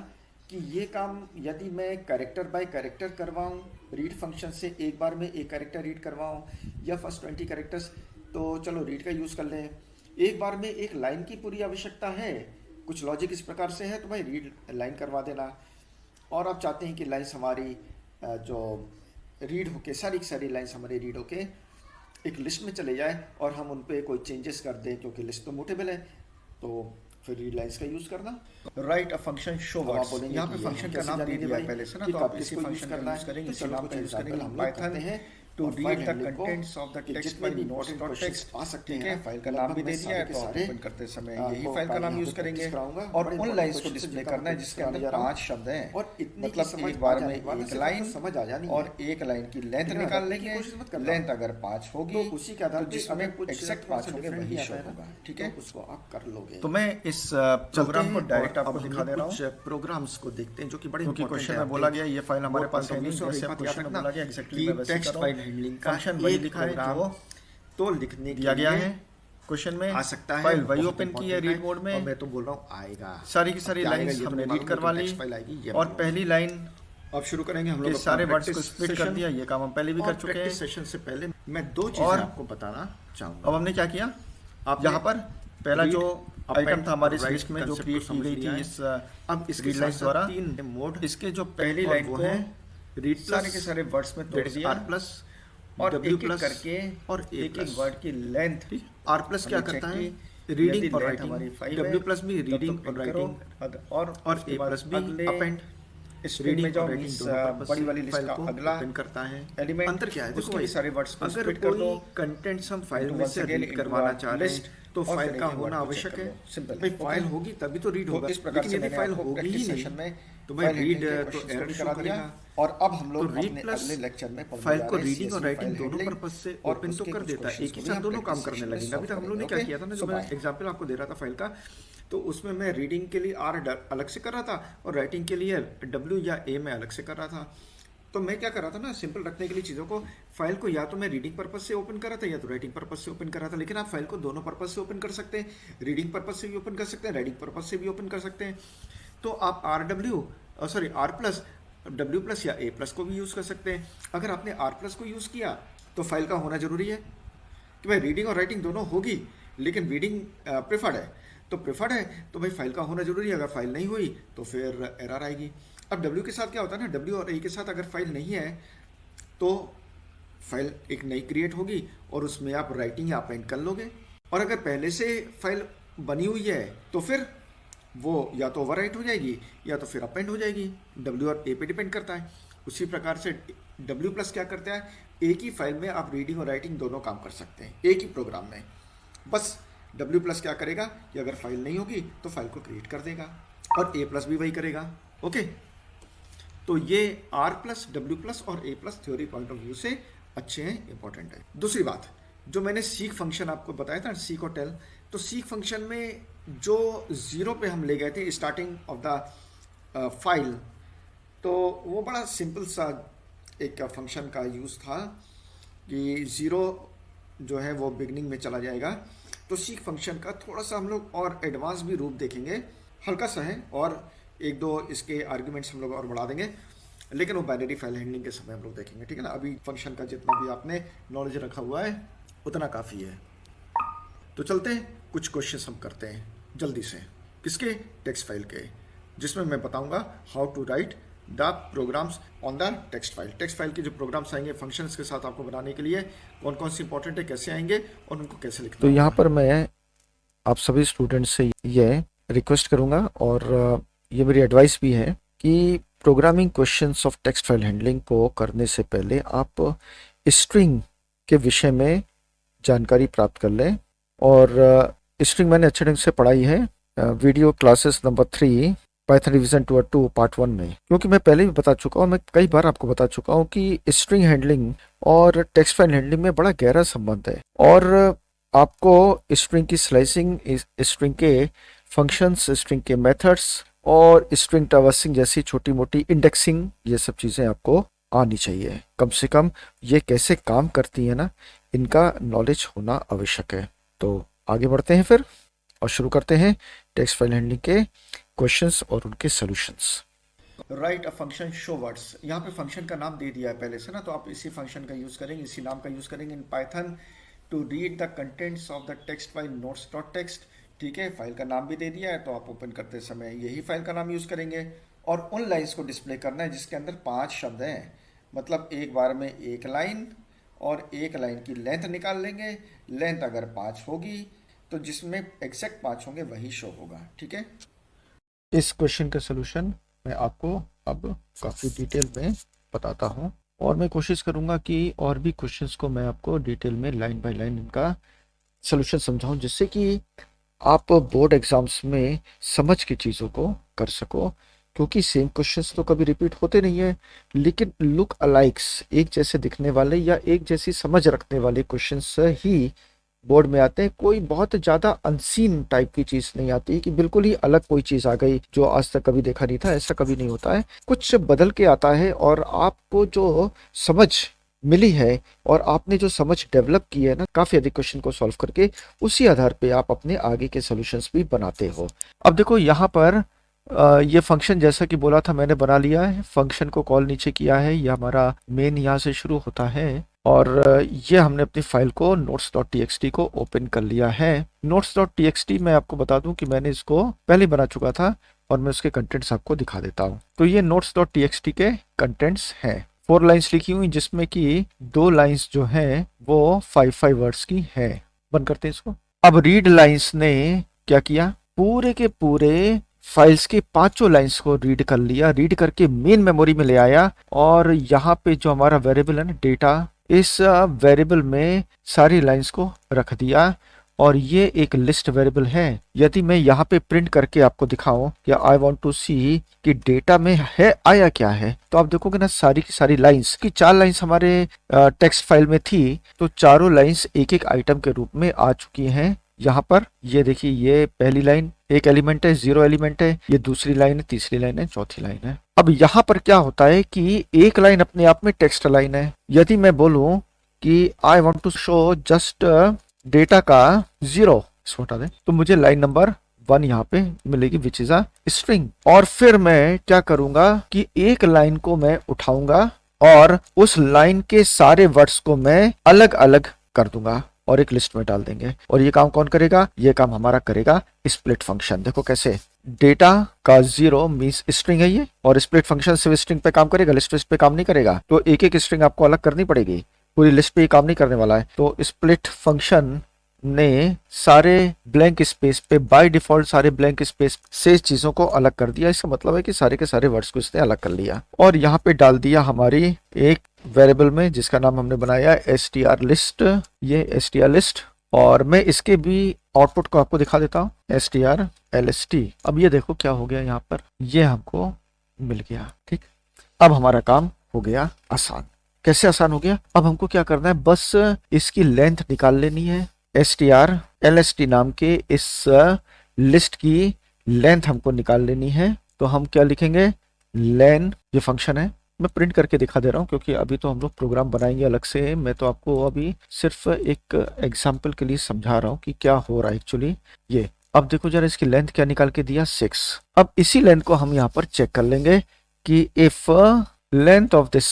कि ये काम यदि मैं कैरेक्टर बाय कैरेक्टर करवाऊँ, रीड फंक्शन से एक बार में एक कैरेक्टर रीड करवाऊँ, या फर्स्ट 20 कैरेक्टर्स तो चलो रीड का यूज़ कर लें, एक बार में एक लाइन की पूरी आवश्यकता है, कुछ लॉजिक इस प्रकार से है, तो भाई रीड लाइन करवा देना। और आप चाहते हैं कि लाइन्स हमारी जो रीड होके सारी लाइन्स हमारी रीड होके एक लिस्ट में चले जाए और हम उन पे कोई चेंजेस कर दें, क्योंकि लिस्ट तो मूवेबल है, तो फिर रीड लाइन्स का यूज करना। Right a function show words, यहाँ पे फंक्शन का नाम दे दिया है पहले से ना, तो आप इसी फंक्शन का यूज करेंगे, इसी नाम का यूज करेंगे पाइथन है to read the contents of the text file notes dot text आ सकते हैं। फाइल का नाम भी दे दिया है, तो आप ओपन करते समय यही फाइल का नाम यूज करेंगे, और उन लाइंस को डिस्प्ले करना है जिसके अंदर 5 शब्द हैं, और मतलब एक बार में एक लाइन समझ आ जानी, और एक लाइन की लेंथ निकाल लेंगे। लेंथ अगर 5 होगी तो उसी के आधार पर जिसमें एग्जैक्ट 5 होंगे वही शो होगा। ठीक है, उसको आप कर लोगे। तो मैं इस प्रोग्राम को डायरेक्ट आपको दिखा दे रहा हूँ। प्रोग्राम्स को देखते हैं जो कि बड़े क्वेश्चन में बोला गया, ये फाइल हमारे पास है नहीं, जैसे क्वेश्चन में बोला गया एग्जैक्टली टेक्स्ट फाइल हैंडलिंग का फंक्शन वही लिखा है जो तो लिखने दिया गया है क्वेश्चन में, आ सकता है। फाइल वही ओपन की है रीड मोड में, और मैं तो बोल रहा हूँ आएगा, सारी की सारी लाइंस हमने रीड करवा ली, और पहली लाइन अब शुरू करेंगे हम लोग। सारे वर्ड्स को स्प्लिट कर दिया, ये काम हम पहले भी कर चुके हैं। सेशन से पहले मैं 2 चीजें आपको बताना चाहूंगा। अब हमने क्या किया, आप यहाँ पर पहला जो आइटम था हमारी इस लिस्ट में जो क्रिएट की गई थी इस अब इस रीड लाइन द्वारा 3 मोड, इसके जो पहली लाइन को है रीड सारे के सारे वर्ड्स में तोड़ दिया, R+ और एक करके, और एक वर्ड की लेंथ। R+ क्या करता है, रीडिंग और राइटिंग, W+ भी रीडिंग और राइटिंग, और A+ भी अपेंड। स्क्रीन में जाओ, writing मीन्स दोनों purpose बड़ी से वाली लिस्ट फाइल का को अगला open करता है। एलिमेंट अंतर क्या है? देखो उसके भाई, सारे वर्ड्स को अगर स्प्लिट कर दो कोई कंटेंट्स हम फाइल into में once से again रीड into करवाना a चाह रहे list हैं तो और फाइल फिर का एक ही होना word को आवश्यक check है। कर लो। Simple, भाई okay? फाइल होगी तभी तो रीड तो होगा, इस प्रकार लेकिन से यदि मैंने फाइल आपको होगी प्रैक्टिस ही सेशन नहीं में तो भाई फाइल रीड हैंडलिंग के तो क्वेश्चंस को एरर भी शो करा दिया। करेगा। और अब हम तो लोग रीड अपने प्लस अगले लेक्चर में पढ़ने फाइल जा को रहे हैं रीडिंग और CSV राइटिंग फाइल दोनों हैंडलिंग पर्पज से और ओपन तो उसके कर कुछ देता है, क्वेश्चंस एक ही को भी साथ हम दोनों काम प्रैक्टिस करने सेशन में लगेंगे। अभी सॉल्व तक हम लोग ने करेंगे। क्या ओके, किया था ना, सो जो मैं बाय। एग्जाम्पल आपको दे रहा था फाइल का, तो उसमें मैं रीडिंग के लिए आर अलग से कर रहा था और राइटिंग के लिए डब्ल्यू या ए में अलग से कर रहा था। तो मैं क्या कर रहा था ना, सिंपल रखने के लिए चीज़ों को, फाइल को या तो मैं रीडिंग पर्पज से ओपन कर रहा था या तो राइटिंग पर्पज से ओपन कर रहा था। लेकिन आप फाइल को दोनों पर्पज से ओपन कर सकते हैं, रीडिंग पर्पज से भी ओपन कर सकते हैं, राइटिंग पर्पज से भी ओपन कर सकते हैं। तो आप आर प्लस डब्ल्यू प्लस या ए प्लस को भी यूज़ कर सकते हैं। अगर आपने आर प्लस को यूज़ किया तो फाइल का होना जरूरी है कि भाई रीडिंग और राइटिंग दोनों होगी, लेकिन रीडिंग प्रेफर्ड है, तो प्रेफर्ड है तो भाई फाइल का होना जरूरी है। अगर फाइल नहीं हुई तो फिर एरर आएगी। अब डब्ल्यू के साथ क्या होता है ना, डब्ल्यू और ए के साथ अगर फाइल नहीं है तो फाइल एक नई क्रिएट होगी और उसमें आप राइटिंग या अपेंड कर लोगे। और अगर पहले से फाइल बनी हुई है तो फिर वो या तो ओवरराइट हो जाएगी या तो फिर अपेंड हो जाएगी। डब्ल्यू और ए पे डिपेंड करता है। उसी प्रकार से डब्ल्यू प्लस क्या करता है, एक ही फाइल में आप रीडिंग और राइटिंग दोनों काम कर सकते हैं एक ही प्रोग्राम में। बस डब्ल्यू प्लस क्या करेगा कि अगर फाइल नहीं होगी तो फाइल को क्रिएट कर देगा और ए प्लस भी वही करेगा। ओके, तो ये आर प्लस डब्ल्यू प्लस और A plus theory point of view से अच्छे हैं, इंपॉर्टेंट है। दूसरी बात, जो मैंने सीक फंक्शन आपको बताया था, सीक और टेल, तो सीक फंक्शन में जो जीरो पे हम ले गए थे स्टार्टिंग ऑफ द फाइल, तो वो बड़ा सिंपल सा एक फंक्शन का यूज़ था कि ज़ीरो जो है वो बिगनिंग में चला जाएगा। तो सीक फंक्शन का थोड़ा सा हम लोग और एडवांस भी रूप देखेंगे, हल्का सा है, और एक दो इसके आर्ग्यूमेंट्स हम लोग और बढ़ा देंगे, लेकिन वो बाइनरी फाइल हैंडलिंग के समय हम लोग देखेंगे, ठीक है ना। अभी फंक्शन का जितना भी आपने नॉलेज रखा हुआ है उतना काफ़ी है। तो चलते हैं, कुछ क्वेश्चंस हम करते हैं जल्दी से, किसके, टेक्स्ट फाइल के, जिसमें मैं बताऊंगा how to write the programs on the text file. Text file के जो प्रोग्राम्स आएंगे फंक्शंस के साथ आपको बनाने के लिए, कौन कौन सी इंपॉर्टेंट है, कैसे आएंगे और उनको कैसे लिखना। तो यहाँ पर मैं आप सभी स्टूडेंट्स से ये रिक्वेस्ट करूँगा और ये मेरी एडवाइस भी है कि programming questions of text file handling को करने से पहले आप स्ट्रिंग के विषय में जानकारी प्राप्त कर लें। और स्ट्रिंग मैंने अच्छे ढंग से पढ़ाई है video classes number 3 Python revision 2 part 1 में, क्योंकि मैं पहले भी बता चुका हूँ, मैं कई बार आपको बता चुका हूँ कि स्ट्रिंग हैंडलिंग और टेक्स्ट फाइल हैंडलिंग में बड़ा गहरा संबंध है। और आपको स्ट्रिंग की स्लाइसिंग, स्ट्रिंग के फंक्शंस, स्ट्रिंग के मेथड्स और स्ट्रिंग ट्रैवर्सिंग जैसी छोटी मोटी इंडेक्सिंग, ये सब चीज़ें आपको आनी चाहिए। कम से कम ये कैसे काम करती है ना, इनका नॉलेज होना आवश्यक है। तो आगे बढ़ते हैं फिर और शुरू करते हैं टेक्स्ट फाइल हैंडलिंग के क्वेश्चंस और उनके solutions. Right a function show words, यहाँ पे फंक्शन का नाम दे दिया है पहले से ना, तो आप इसी फंक्शन का यूज़ करेंगे, इसी नाम का यूज़ करेंगे in Python to read the contents of the text file notes dot text. ठीक है, फाइल का नाम भी दे दिया है, तो आप ओपन करते समय यही फाइल का नाम यूज़ करेंगे और उन लाइन्स को डिस्प्ले करना है जिसके अंदर 5 शब्द हैं। मतलब एक बार में एक लाइन, और एक लाइन की लेंथ निकाल लेंगे। लेंथ अगर 5 होगी तो जिसमें एग्जैक्ट 5 होंगे वही शो होगा। ठीक है, इस क्वेश्चन का सलूशन मैं आपको अब काफ़ी डिटेल में बताता हूँ और मैं कोशिश करूँगा कि और भी क्वेश्चंस को मैं आपको डिटेल में लाइन बाय लाइन इनका सलूशन समझाऊँ, जिससे कि आप बोर्ड एग्जाम्स में समझ के चीज़ों को कर सको। क्योंकि सेम क्वेश्चंस तो कभी रिपीट होते नहीं है, लेकिन लुक अलाइक्स, एक जैसे दिखने वाले या एक जैसी समझ रखने वाले क्वेश्चंस ही बोर्ड में आते हैं। कोई बहुत ज़्यादा अनसीन टाइप की चीज़ नहीं आती कि बिल्कुल ही अलग कोई चीज़ आ गई जो आज तक कभी देखा नहीं था, ऐसा कभी नहीं होता है। कुछ बदल के आता है और आपको जो समझ मिली है और आपने जो समझ डेवलप की है ना काफ़ी अधिक क्वेश्चन को सॉल्व करके, उसी आधार पे आप अपने आगे के सॉल्यूशंस भी बनाते हो। अब देखो यहाँ पर ये फंक्शन जैसा कि बोला था मैंने बना लिया है, फंक्शन को कॉल नीचे किया है, ये हमारा मेन यहाँ से शुरू होता है और ये हमने अपनी फाइल को notes.txt को ओपन कर लिया है। notes.txt मैं आपको बता दूं कि मैंने इसको पहले बना चुका था और मैं उसके कंटेंट्स आपको दिखा देता हूं। तो ये notes.txt के कंटेंट्स हैं, 4 लाइंस लिखी हुई जिसमें कि 2 लाइंस जो हैं वो 5 वर्ड्स की है। बंद करते हैं इसको। अब रीड लाइंस ने क्या किया, पूरे के पूरे फाइल्स की पांचों लाइंस को रीड कर लिया, रीड करके मेन मेमोरी में ले आया, और यहाँ पे जो हमारा वेरिएबल है ना डेटा, इस वेरिएबल में सारी लाइंस को रख दिया। और ये एक लिस्ट वेरिएबल है। यदि मैं यहाँ पे प्रिंट करके आपको दिखाऊं कि आई वांट टू सी कि डेटा में है आया क्या है, तो आप देखोगे ना सारी की सारी लाइंस की 4 लाइंस हमारे टेक्स्ट फाइल में थी, तो चारों लाइंस एक एक आइटम के रूप में आ चुकी हैं यहाँ पर। ये देखिए, ये पहली लाइन एक एलिमेंट है, 0 एलिमेंट है, ये दूसरी लाइन है, तीसरी लाइन है, चौथी लाइन है। अब यहाँ पर क्या होता है कि एक लाइन अपने आप में टेक्स्ट लाइन है। यदि मैं बोलूं कि I want to show just data का 0, इसको हटा दें, तो मुझे लाइन नंबर 1 यहाँ पे मिलेगी, विच इज अ स्ट्रिंग। और फिर मैं क्या करूंगा कि एक लाइन को मैं उठाऊंगा और उस लाइन के सारे वर्ड्स को मैं अलग अलग कर दूंगा और एक लिस्ट में डाल देंगे। और ये काम कौन करेगा? ये काम हमारा करेगा स्प्लिट फंक्शन। देखो कैसे, डेटा का 0 मीन्स स्ट्रिंग है ये, और स्प्लिट फंक्शन सिर्फ स्ट्रिंग पे काम करेगा, लिस्ट पे काम नहीं करेगा। तो एक एक स्ट्रिंग आपको अलग करनी पड़ेगी, पूरी लिस्ट पे ये काम नहीं करने वाला है। तो स्प्लिट फंक्शन ने सारे ब्लैंक स्पेस पे बाय डिफॉल्ट सारे ब्लैंक स्पेस से चीजों को अलग कर दिया। इसका मतलब है कि सारे के सारे वर्ड्स को इसने अलग कर लिया और यहाँ पे डाल दिया हमारी एक वेरिएबल में, जिसका नाम हमने बनाया str list। ये str list, और मैं इसके भी आउटपुट को आपको दिखा देता हूँ, str lst। अब ये देखो क्या हो गया यहाँ पर, ये हमको मिल गया। ठीक, अब हमारा काम हो गया आसान। कैसे आसान हो गया? अब हमको क्या करना है, बस इसकी लेंथ निकाल लेनी है। str lst नाम के इस लिस्ट की लेंथ हमको निकाल लेनी है। तो हम क्या लिखेंगे, लेन, ये फंक्शन है, मैं प्रिंट करके दिखा दे रहा हूँ क्योंकि अभी तो हम लोग प्रोग्राम बनाएंगे अलग से। मैं तो आपको अभी सिर्फ एक एग्जाम्पल के लिए समझा रहा हूँ कि क्या हो रहा है एक्चुअली। ये अब देखो जरा, इसकी लेंथ क्या निकाल के दिया, 6। अब इसी लेंथ को हम यहाँ पर चेक कर लेंगे कि if length of this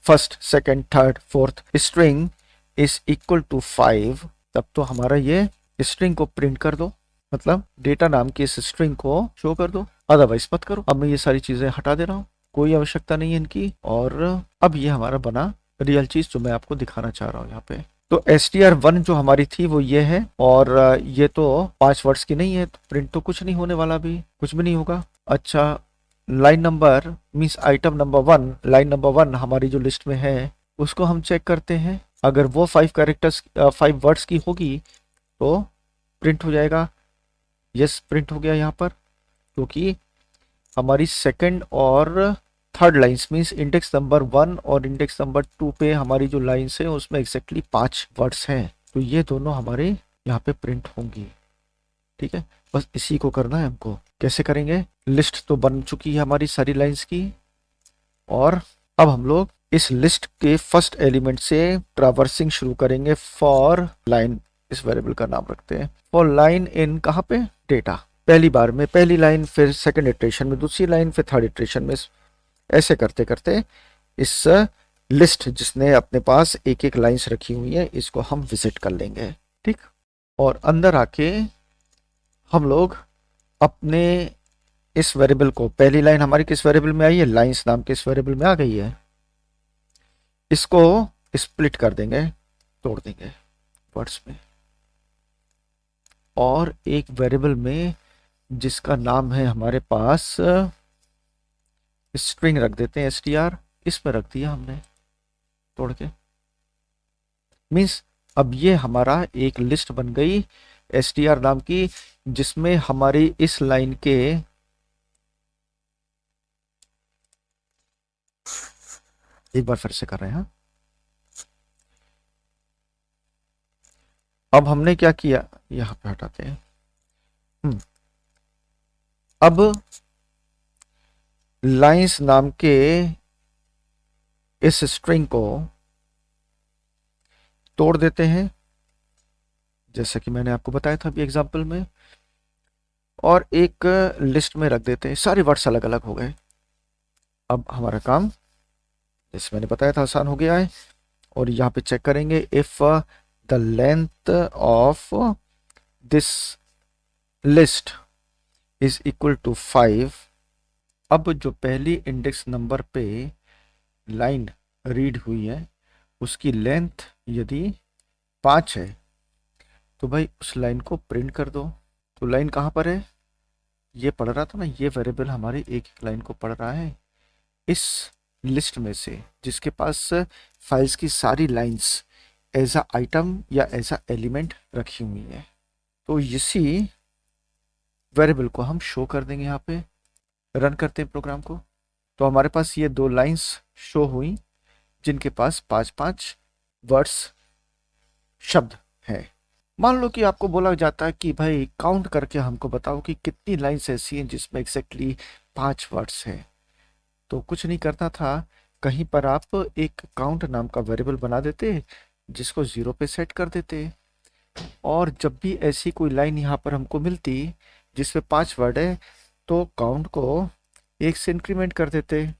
first, second, third, fourth string is equal to 5, तब तो हमारा ये स्ट्रिंग को प्रिंट कर दो, मतलब डेटा नाम की इस स्ट्रिंग को शो कर दो, अदरवाइज मत करो। अब मैं ये सारी चीजें हटा दे रहा हूँ, कोई आवश्यकता नहीं है इनकी। और अब ये हमारा बना रियल चीज जो मैं आपको दिखाना चाह रहा हूँ यहाँ पे। तो str1 जो हमारी थी वो ये है, और ये तो 5 वर्ड्स की नहीं है, तो प्रिंट तो कुछ नहीं होने वाला, भी कुछ भी नहीं होगा। अच्छा, line number means item number 1, line number 1 हमारी जो लिस्ट में है उसको हम चेक करते हैं। अगर वो 5 कैरेक्टर्स 5 वर्ड्स की होगी तो प्रिंट हो जाएगा। यस, प्रिंट हो गया यहाँ पर, क्योंकि हमारी सेकंड और third lines means index number 1 और इंडेक्स नंबर 2 पे हमारी जो लाइन्स है उसमें एग्जैक्टली 5 वर्ड्स हैं, तो ये दोनों हमारे यहाँ पे प्रिंट होंगी। ठीक है, बस इसी को करना है हमको। कैसे करेंगे, लिस्ट तो बन चुकी है हमारी सारी लाइन्स की, और अब हम लोग इस लिस्ट के फर्स्ट एलिमेंट से ट्रैवर्सिंग शुरू करेंगे। फॉर लाइन, इस वेरिएबल का नाम रखते हैं फॉर लाइन इन, कहाँ पे, डेटा। पहली बार में पहली लाइन, फिर सेकंड इटरेशन में दूसरी लाइन, फिर थर्ड इटरेशन में, ऐसे करते करते इस लिस्ट जिसने अपने पास एक एक लाइंस रखी हुई है इसको हम विजिट कर लेंगे। ठीक, और अंदर आके हम लोग अपने इस वेरिएबल को, पहली लाइन हमारी किस वेरिएबल में आई है, लाइंस नाम के इस वेरिएबल में आ गई है, इसको स्प्लिट कर देंगे, तोड़ देंगे वर्ड्स में, और एक वेरिएबल में जिसका नाम है हमारे पास स्ट्रिंग रख देते हैं, str, इसमें रख दिया हमने तोड़ के। मीन्स अब ये हमारा एक लिस्ट बन गई str नाम की, जिसमें हमारी इस लाइन के एक बार फिर से कर रहे हैं। अब हमने क्या किया, यहां पे हटाते हैं। अब लाइंस नाम के इस स्ट्रिंग को तोड़ देते हैं, जैसा कि मैंने आपको बताया था अभी एग्जांपल में, और एक लिस्ट में रख देते हैं। सारे वर्ड्स अलग अलग हो गए। अब हमारा काम, जैसे मैंने बताया था, आसान हो गया है। और यहाँ पे चेक करेंगे, if the length of this list is equal to 5। अब जो पहली इंडेक्स नंबर पे लाइन रीड हुई है उसकी लेंथ यदि 5 है तो भाई उस लाइन को प्रिंट कर दो। तो लाइन कहाँ पर है, ये पढ़ रहा था ना, ये वेरिएबल हमारी एक एक लाइन को पढ़ रहा है इस लिस्ट में से जिसके पास फाइल्स की सारी लाइंस एज अ आइटम या एज अ एलिमेंट रखी हुई है। तो इसी वेरिएबल को हम शो कर देंगे। यहाँ पे रन करते हैं प्रोग्राम को, तो हमारे पास ये दो लाइंस शो हुई जिनके पास 5-5 वर्ड्स शब्द है। मान लो कि आपको बोला जाता है कि भाई काउंट करके हमको बताओ कि कितनी लाइंस ऐसी हैं जिसमें एग्जैक्टली 5 वर्ड्स है। तो कुछ नहीं करना था, कहीं पर आप एक काउंट नाम का वेरिएबल बना देते जिसको 0 पे सेट कर देते, और जब भी ऐसी कोई लाइन यहाँ पर हमको मिलती जिसमें 5 वर्ड है तो काउंट को 1 से इंक्रीमेंट कर देते,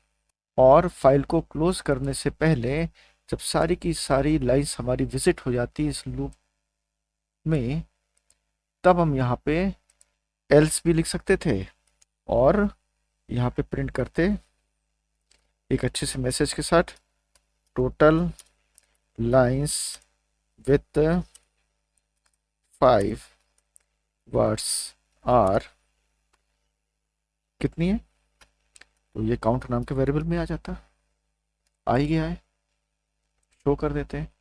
और फाइल को क्लोज करने से पहले जब सारी की सारी लाइंस हमारी विजिट हो जाती इस लूप में, तब हम यहाँ पे एल्स भी लिख सकते थे और यहाँ पे प्रिंट करते एक अच्छे से मैसेज के साथ, total lines with 5 words are कितनी है। तो ये काउंट नाम के वेरिएबल में आ जाता, आ ही गया है, शो कर देते हैं।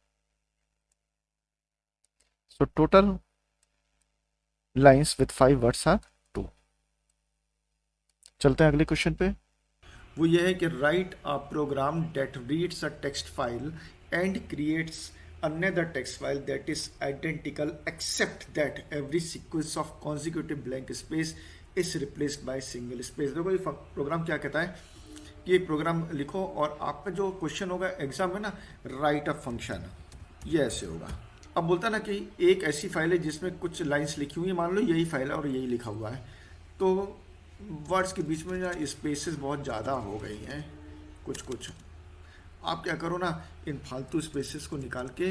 So total lines with 5 words are 2। चलते हैं अगले क्वेश्चन पे। वो ये है कि write a program that reads a text file and creates another text file that is identical except that every sequence of consecutive blank space is replaced by single space। देखो ये प्रोग्राम क्या कहता है कि एक प्रोग्राम लिखो और आपका जो क्वेश्चन होगा एग्जाम में ना, राइट अ फंक्शन, ये ऐसे होगा। अब बोलता है ना कि एक ऐसी फाइल है जिसमें कुछ लाइंस लिखी हुई है, मान लो यही फाइल है और यही लिखा हुआ है, तो वर्ड्स के बीच में ना स्पेसेस बहुत ज़्यादा हो गई हैं कुछ। आप क्या करो ना, इन फालतू स्पेसेस को निकाल के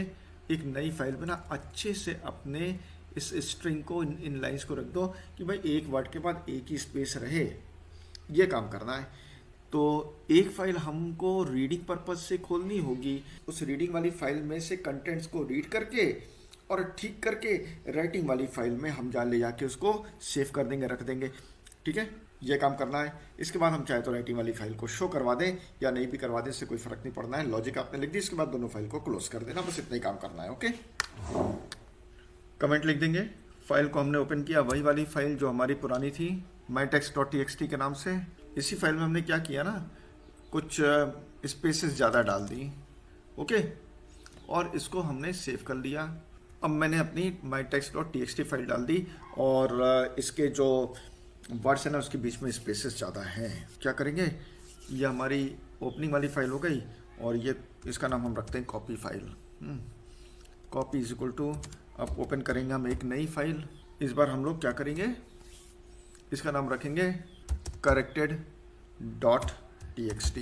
एक नई फाइल में ना अच्छे से अपने इस स्ट्रिंग को इन लाइंस को रख दो कि भाई एक वर्ड के बाद एक ही स्पेस रहे, ये काम करना है। तो एक फाइल हमको रीडिंग पर्पज से खोलनी होगी, उस रीडिंग वाली फाइल में से कंटेंट्स को रीड करके और ठीक करके राइटिंग वाली फाइल में हम ले जाके उसको सेव कर देंगे, रख देंगे, ठीक है, ये काम करना है। इसके बाद हम चाहे तो राइटिंग वाली फाइल को शो करवा दें या नहीं भी करवा दें, इससे कोई फर्क नहीं पड़ना है। लॉजिक आपने लिख दी, इसके बाद दोनों फाइल को क्लोज कर देना, बस इतना ही काम करना है। ओके, कमेंट लिख देंगे। फाइल को हमने ओपन किया, वही वाली फाइल जो हमारी पुरानी थी mytext.txt के नाम से। इसी फाइल में हमने क्या किया ना, कुछ स्पेसेस ज़्यादा डाल दी, ओके, और इसको हमने सेव कर लिया। अब मैंने अपनी mytext.txt फाइल डाल दी और इसके जो वर्ड्स है ना उसके बीच में स्पेसेस ज़्यादा हैं। क्या करेंगे, ये हमारी ओपनिंग वाली फाइल हो गई और ये इसका नाम हम रखते हैं copy file. Copy is equal to, अब ओपन करेंगे हम एक नई फाइल। इस बार हम लोग क्या करेंगे, इसका नाम रखेंगे corrected.txt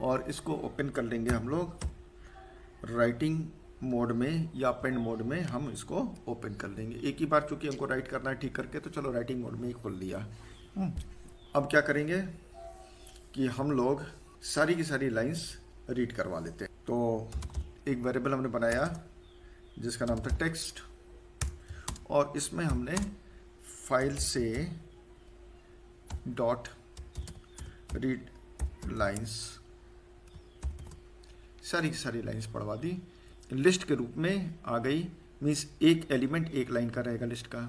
और इसको ओपन कर लेंगे हम लोग राइटिंग मोड में या पेंड मोड में, हम इसको ओपन कर लेंगे एक ही बार, चूंकि हमको राइट करना है ठीक करके, तो चलो राइटिंग मोड में ही खोल लिया। अब क्या करेंगे कि हम लोग सारी की सारी लाइंस रीड करवा लेते हैं। तो एक वेरिएबल हमने बनाया जिसका नाम था टेक्स्ट, और इसमें हमने फाइल से डॉट रीड लाइंस सारी की सारी लाइंस पढ़वा दी, लिस्ट के रूप में आ गई, मीन्स एक एलिमेंट एक लाइन का रहेगा लिस्ट का।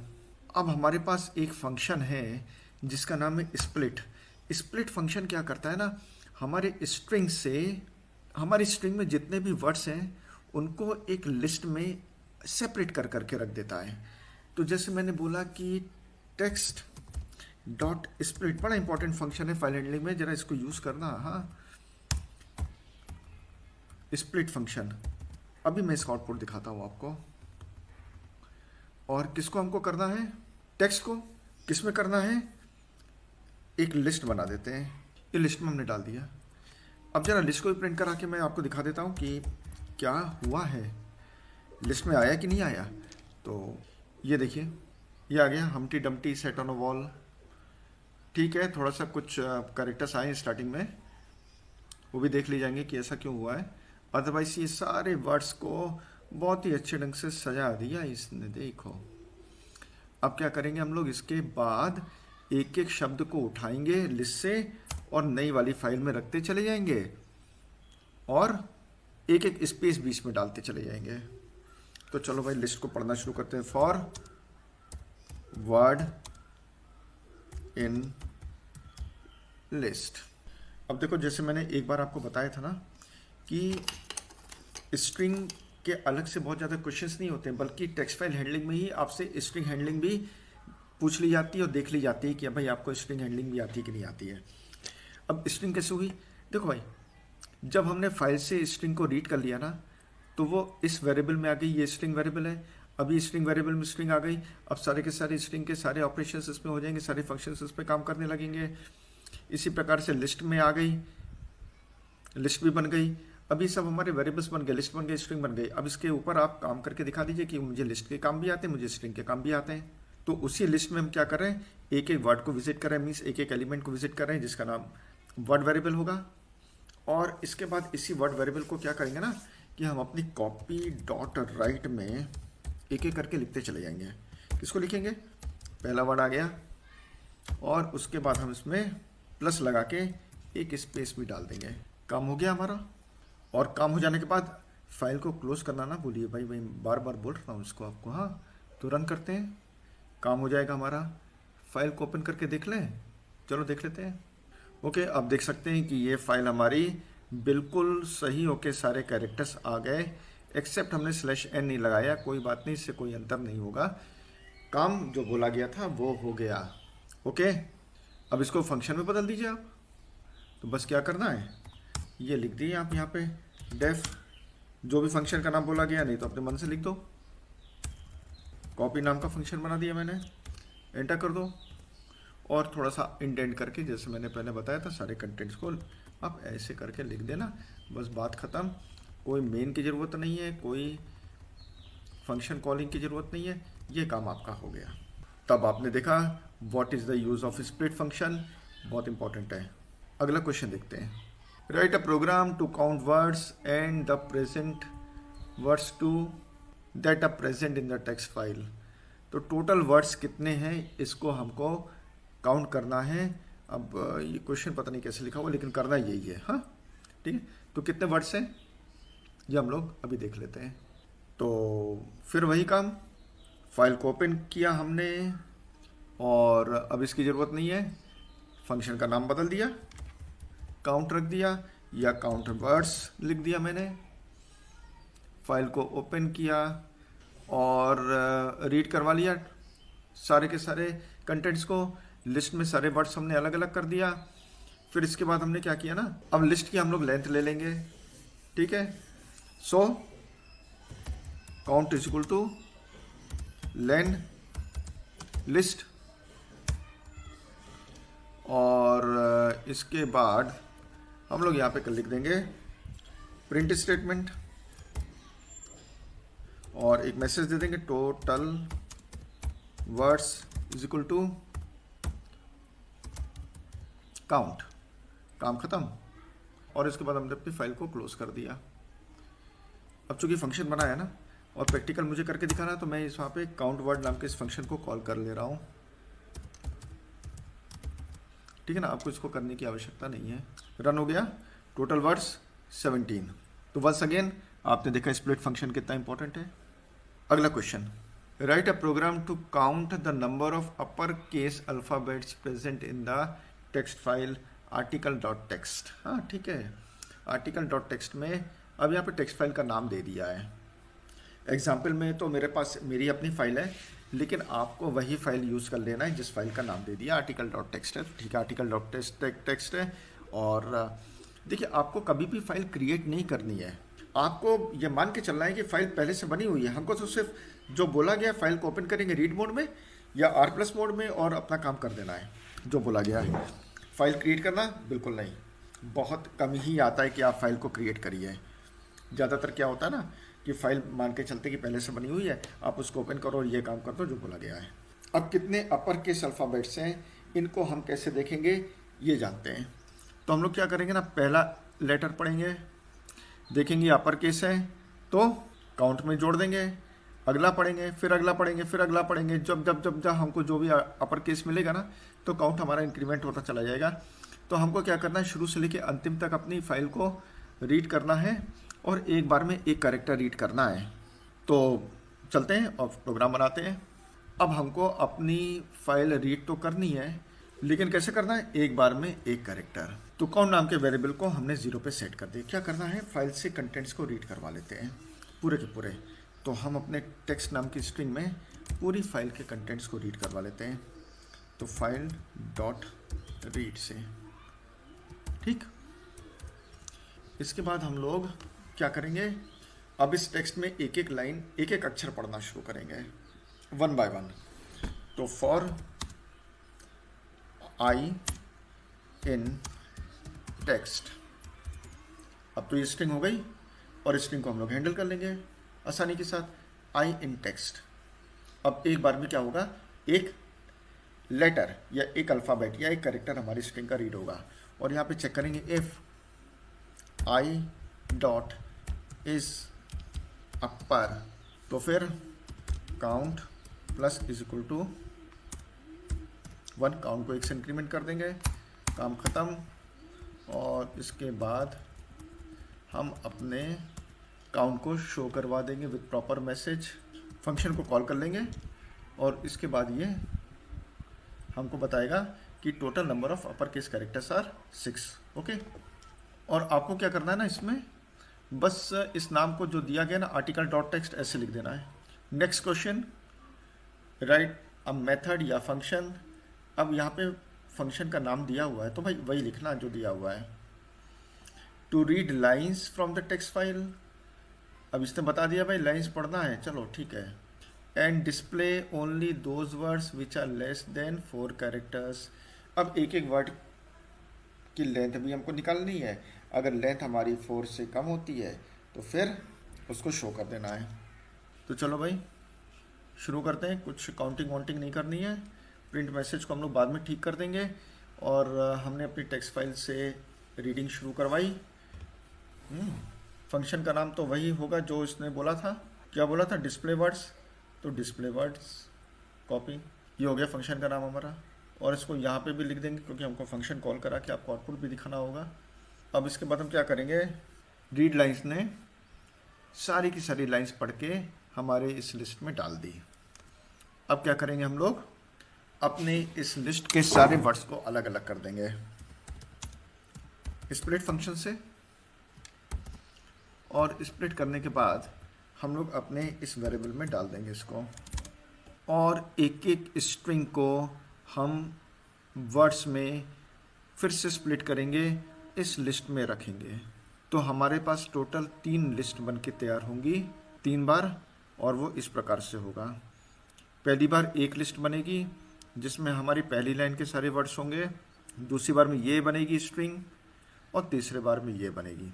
अब हमारे पास एक फंक्शन है जिसका नाम है स्प्लिट। स्प्लिट फंक्शन क्या करता है ना, हमारे स्ट्रिंग से, हमारी स्ट्रिंग में जितने भी वर्ड्स हैं उनको एक लिस्ट में सेपरेट कर करके रख देता है। तो जैसे मैंने बोला कि टेक्स्ट डॉट स्प्लिट बड़ा इंपॉर्टेंट फंक्शन है फाइल हैंडलिंग में, जरा इसको यूज करना। हाँ, स्प्लिट फंक्शन, अभी मैं इसका आउटपुट दिखाता हूँ आपको। और किसको हमको करना है, टेक्स्ट को किस में करना है, एक लिस्ट बना देते हैं, ये लिस्ट में हमने डाल दिया। अब जरा लिस्ट को भी प्रिंट करा के मैं आपको दिखा देता हूँ कि क्या हुआ है, लिस्ट में आया कि नहीं आया। तो ये देखिए, ये आ गया, हमटी Dumpty set on a wall. ठीक है, थोड़ा सा कुछ कैरेक्टर्स आए स्टार्टिंग में, वो भी देख ली जाएंगे कि ऐसा क्यों हुआ है। अदरवाइज ये सारे वर्ड्स को बहुत ही अच्छे ढंग से सजा दिया इसने, देखो। अब क्या करेंगे हम लोग, इसके बाद एक एक शब्द को उठाएंगे लिस्ट से और नई वाली फाइल में रखते चले जाएंगे और एक एक स्पेस बीच में डालते चले जाएंगे। तो चलो भाई लिस्ट को पढ़ना शुरू करते हैं। For word in list. अब देखो, जैसे मैंने एक बार आपको बताया था ना कि स्ट्रिंग के अलग से बहुत ज़्यादा क्वेश्चंस नहीं होते हैं, बल्कि टेक्स्ट फाइल हैंडलिंग में ही आपसे स्ट्रिंग हैंडलिंग भी पूछ ली जाती है और देख ली जाती है कि भाई आपको स्ट्रिंग हैंडलिंग भी आती है कि नहीं आती है। अब स्ट्रिंग कैसे हुई? देखो भाई, जब हमने फाइल से स्ट्रिंग को रीड कर लिया ना, तो वो इस वेरिएबल में आ गई, ये स्ट्रिंग वेरिएबल है, अभी स्ट्रिंग वेरिएबल में स्ट्रिंग आ गई। अब सारे के सारे स्ट्रिंग के सारे ऑपरेशंस इसमें हो जाएंगे, सारे फंक्शंस इस पर काम करने लगेंगे। इसी प्रकार से लिस्ट में आ गई, लिस्ट भी बन गई। अभी सब हमारे वेरिएबल्स बन गए, लिस्ट बन गई, स्ट्रिंग बन गई। अब इसके ऊपर आप काम करके दिखा दीजिए कि मुझे लिस्ट के काम भी आते हैं, मुझे स्ट्रिंग के काम भी आते हैं। तो उसी लिस्ट में हम क्या कर रहे हैं, एक एक वर्ड को विजिट कर रहे हैं, मीन्स एक एक एलिमेंट को विजिट कर रहे हैं जिसका नाम वर्ड वेरिएबल होगा। और इसके बाद इसी वर्ड वेरिएबल को क्या करेंगे ना कि हम अपनी कॉपी डॉट राइट में एक एक करके लिखते चले जाएंगे। किसको लिखेंगे? पहला वर्ड आ गया और उसके बाद हम इसमें प्लस लगा के एक स्पेस भी डाल देंगे। काम हो गया हमारा। और काम हो जाने के बाद फाइल को क्लोज करना ना भूलिए भाई, मैं बार बार बोल रहा हूँ इसको आपको। हाँ, तो रन करते हैं, काम हो जाएगा हमारा। फाइल को ओपन करके देख लें, चलो देख लेते हैं। ओके, अब देख सकते हैं कि ये फाइल हमारी बिल्कुल सही होके सारे कैरेक्टर्स आ गए, एक्सेप्ट हमने /n नहीं लगाया। कोई बात नहीं, इससे कोई अंतर नहीं होगा, काम जो बोला गया था वो हो गया। ओके, अब इसको फंक्शन में बदल दीजिए आप। तो बस क्या करना है, ये लिख दिए आप यहाँ पे डेफ, जो भी फंक्शन का नाम बोला गया, नहीं तो अपने मन से लिख दो। कॉपी नाम का फंक्शन बना दिया मैंने, एंटर कर दो और थोड़ा सा इंडेंट करके, जैसे मैंने पहले बताया था, सारे कंटेंट्स को आप ऐसे करके लिख देना। बस बात ख़त्म। कोई मेन की ज़रूरत नहीं है, कोई फंक्शन कॉलिंग की ज़रूरत नहीं है, ये काम आपका हो गया। तब आपने देखा what is the use of split function, बहुत इंपॉर्टेंट है। अगला क्वेश्चन देखते हैं। Write a program to count words and the present words to that are present in the text file. तो टोटल वर्ड्स कितने हैं इसको हमको काउंट करना है। अब ये क्वेश्चन पता नहीं कैसे लिखा हुआ, लेकिन करना यही है। हाँ ठीक है, तो कितने वर्ड्स हैं ये हम लोग अभी देख लेते हैं। तो फिर वही काम, फाइल को ओपन किया हमने और अब इसकी ज़रूरत नहीं है, फंक्शन का नाम बदल दिया, काउंट रख दिया या काउंट वर्ड्स लिख दिया मैंने। फाइल को ओपन किया और रीड करवा लिया सारे के सारे कंटेंट्स को। लिस्ट में सारे वर्ड्स हमने अलग अलग कर दिया। फिर इसके बाद हमने क्या किया ना, अब लिस्ट की हम लोग लेंथ ले लेंगे। ठीक है, so count is equal to len list. और इसके बाद हम लोग यहाँ पे लिख देंगे प्रिंट स्टेटमेंट और एक मैसेज दे देंगे total words is equal to count. काम खत्म। और इसके बाद हमने अपनी फाइल को क्लोज कर दिया। अब चूंकि फंक्शन बनाया ना और प्रैक्टिकल मुझे करके दिखाना, तो मैं इस वहाँ पे काउंट वर्ड नाम के इस फंक्शन को कॉल कर ले रहा हूँ। ठीक है ना, आपको इसको करने की आवश्यकता नहीं है। रन हो गया। Total words 17। तो वंस अगेन आपने देखा स्प्लिट फंक्शन कितना इंपॉर्टेंट है। अगला question, write a program to count the number of upper case alphabets present in the text file article dot text. हाँ ठीक है, आर्टिकल डॉट टेक्स्ट में अब यहाँ पे टेक्स्ट फाइल का नाम दे दिया है। एग्जाम्पल में तो मेरे पास मेरी अपनी फाइल है, लेकिन आपको वही फाइल यूज़ कर लेना है जिस फाइल का नाम दे दिया आर्टिकल डॉट टेक्स्ट है। ठीक है, आर्टिकल डॉट टेक्स्ट है। और देखिए, आपको कभी भी फाइल क्रिएट नहीं करनी है, आपको ये मान के चलना है कि फाइल पहले से बनी हुई है। हमको तो सिर्फ जो बोला गया फाइल को ओपन करेंगे रीड मोड में या R+ मोड में और अपना काम कर देना है जो बोला गया है। फाइल क्रिएट करना बिल्कुल नहीं, बहुत कम ही आता है कि आप फाइल को क्रिएट करिए। ज़्यादातर क्या होता है ना कि फाइल मान के चलते कि पहले से बनी हुई है, आप उसको ओपन करो और ये काम कर दो जो बोला गया है। अब कितने अपर केस अल्फ़ाबेट्स हैं, इनको हम कैसे देखेंगे ये जानते हैं। तो हम लोग क्या करेंगे ना, पहला लेटर पढ़ेंगे, देखेंगे अपर केस है तो काउंट में जोड़ देंगे। अगला पढ़ेंगे, फिर अगला पढ़ेंगे, फिर अगला पढ़ेंगे। जब जब जब जब हमको जो भी अपर केस मिलेगा ना, तो काउंट हमारा इंक्रीमेंट होता चला जाएगा। तो हमको क्या करना है, शुरू से लेके अंतिम तक अपनी फाइल को रीड करना है और एक बार में एक कैरेक्टर रीड करना है। तो चलते हैं और प्रोग्राम बनाते हैं। अब हमको अपनी फाइल रीड तो करनी है, लेकिन कैसे करना है, एक बार में एक कैरेक्टर। तो काउंट नाम के वेरिएबल को हमने 0 पे सेट कर दिया। क्या करना है, फाइल से कंटेंट्स को रीड करवा लेते हैं पूरे के पूरे। तो हम अपने टेक्स्ट नाम की स्ट्रिंग में पूरी फाइल के कंटेंट्स को रीड करवा लेते हैं। तो फाइल डॉट रीड से, ठीक। इसके बाद हम लोग क्या करेंगे, अब इस टेक्स्ट में एक एक लाइन, एक एक अक्षर पढ़ना शुरू करेंगे वन बाय वन। तो फॉर आई इन टेक्स्ट, अब तो ये स्ट्रिंग हो गई और स्ट्रिंग को हम लोग हैंडल कर लेंगे आसानी के साथ। आई इन टेक्स्ट, अब एक बार में क्या होगा, एक लेटर या एक अल्फ़ाबेट या एक कैरेक्टर हमारी स्ट्रिंग का रीड होगा। और यहाँ पे चेक करेंगे if i dot is upper, तो फिर count plus is equal to 1, count को 1 से इंक्रीमेंट कर देंगे, काम ख़त्म। और इसके बाद हम अपने काउंट को शो करवा देंगे विद प्रॉपर मैसेज। फंक्शन को कॉल कर लेंगे और इसके बाद ये हमको बताएगा कि total number of upper case characters are 6। Okay, और आपको क्या करना है ना, इसमें बस इस नाम को जो दिया गया ना, आर्टिकल डॉट टेक्स्ट, ऐसे लिख देना है। Next question, write a method या फंक्शन। अब यहाँ पे फंक्शन का नाम दिया हुआ है तो भाई वही लिखना जो दिया हुआ है। To read lines from the text file, अब इसने बता दिया भाई लाइन्स पढ़ना है, चलो ठीक है। And display only those words which are less than 4 characters. अब एक एक वर्ड की लेंथ भी हमको निकालनी है। अगर लेंथ हमारी 4 से कम होती है तो फिर उसको शो कर देना है। तो चलो भाई शुरू करते हैं। कुछ काउंटिंग वाउंटिंग नहीं करनी है, प्रिंट मैसेज को हम लोग बाद में ठीक कर देंगे। और हमने अपनी टेक्स्ट फाइल से रीडिंग शुरू करवाई। फंक्शन का नाम तो वही होगा जो इसने बोला था। क्या बोला था, डिस्प्ले वर्ड्स, तो डिस्प्ले वर्ड्स कॉपी, ये हो गया फंक्शन का नाम हमारा। और इसको यहाँ पे भी लिख देंगे क्योंकि हमको फंक्शन कॉल करा के आपको आउटपुट भी दिखाना होगा। अब इसके बाद हम क्या करेंगे, रीड लाइन्स ने सारी की सारी लाइन्स पढ़ के हमारे इस लिस्ट में डाल दी। अब क्या करेंगे, हम लोग अपने इस लिस्ट के सारे वर्ड्स को अलग अलग कर देंगे स्प्लिट फंक्शन से। और स्प्लिट करने के बाद हम लोग अपने इस वेरिएबल में डाल देंगे इसको। और एक एक स्ट्रिंग को हम वर्ड्स में फिर से स्प्लिट करेंगे, इस लिस्ट में रखेंगे। तो हमारे पास टोटल 3 लिस्ट बन के तैयार होंगी 3 बार। और वो इस प्रकार से होगा, पहली बार एक लिस्ट बनेगी जिसमें हमारी पहली लाइन के सारे वर्ड्स होंगे, दूसरी बार में ये बनेगी स्ट्रिंग, और तीसरे बार में ये बनेगी।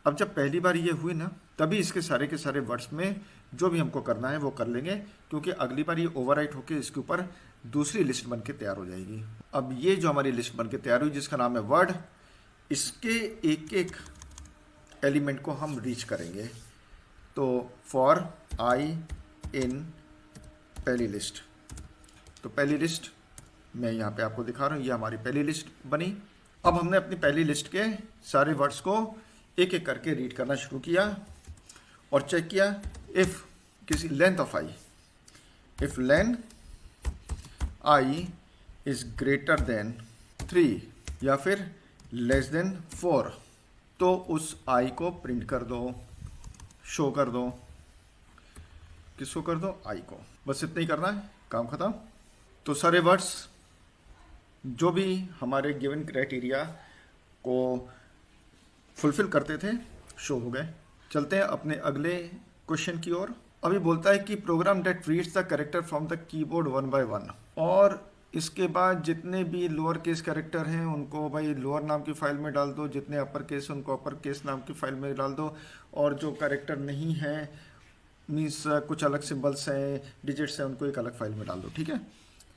अब जब पहली बार ये हुई ना, तभी इसके सारे के सारे वर्ड्स में जो भी हमको करना है वो कर लेंगे, क्योंकि अगली बार ये ओवरराइट होके इसके ऊपर दूसरी लिस्ट बन के तैयार हो जाएगी। अब ये जो हमारी लिस्ट बन के तैयार हुई जिसका नाम है वर्ड, इसके एक एक एलिमेंट को हम रीच करेंगे। तो फॉर आई इन पहली लिस्ट, तो पहली लिस्ट मैं यहाँ पे आपको दिखा रहा हूँ, ये हमारी पहली लिस्ट बनी। अब हमने अपनी पहली लिस्ट के सारे वर्ड्स को एक एक करके रीड करना शुरू किया और चेक किया इफ किसी length of I, if length I is greater than 3 या फिर लेस देन 4, तो उस आई को प्रिंट कर दो, शो कर दो। किसको कर दो, आई को। बस इतना ही करना है, काम खत्म। तो सारे वर्ड्स जो भी हमारे गिवन क्राइटेरिया को फुलफिल करते थे शो हो गए। चलते हैं अपने अगले क्वेश्चन की ओर। अभी बोलता है कि program that reads the character from the keyboard 1 by 1, और इसके बाद जितने भी लोअर केस कैरेक्टर हैं उनको भाई लोअर नाम की फाइल में डाल दो, जितने अपर केस उनको अपर केस नाम की फाइल में डाल दो, और जो कैरेक्टर नहीं है मीन्स कुछ अलग सिंबल्स हैं, डिजिट्स हैं, उनको एक अलग फाइल में डाल दो। ठीक है,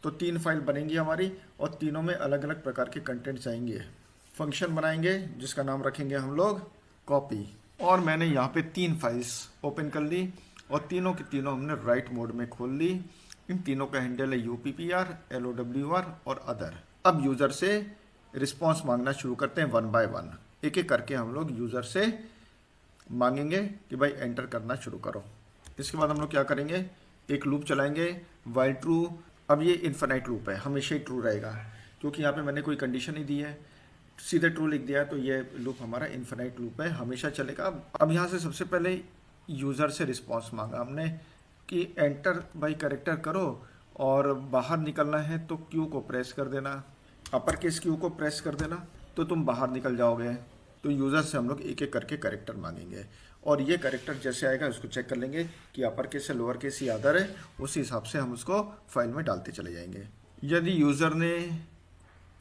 तो 3 फाइल बनेंगी हमारी और तीनों में अलग अलग प्रकार के कंटेंट्स आएंगे। फंक्शन बनाएंगे जिसका नाम रखेंगे हम लोग कॉपी, और मैंने यहाँ पे 3 फाइल्स ओपन कर ली और तीनों की तीनों हमने राइट मोड में खोल ली। इन तीनों का हैंडल है UPPR, LOWR और अदर। अब यूज़र से रिस्पॉन्स मांगना शुरू करते हैं वन बाय वन। एक एक करके हम लोग यूज़र से मांगेंगे कि भाई एंटर करना शुरू करो। इसके बाद हम लोग क्या करेंगे, एक लूप चलाएंगे वाइल ट्रू। अब ये इन्फिनाइट लूप है, हमेशा ही ट्रू रहेगा, क्योंकि यहाँ पे मैंने कोई कंडीशन नहीं दी है, सीधे ट्रू लिख दिया, तो ये लूप हमारा इन्फिनाइट लूप है, हमेशा चलेगा। अब यहाँ से सबसे पहले यूज़र से रिस्पॉन्स मांगा हमने कि एंटर बाई कैरेक्टर करो, और बाहर निकलना है तो क्यू को प्रेस कर देना, अपर केस क्यू को प्रेस कर देना, तो तुम बाहर निकल जाओगे। तो यूज़र से हम लोग एक एक करके कैरेक्टर मांगेंगे, और ये कैरेक्टर जैसे आएगा उसको चेक कर लेंगे कि अपर केस से लोअर केस या अदर है, उसी हिसाब से हम उसको फाइल में डालते चले जाएंगे। यदि यूज़र ने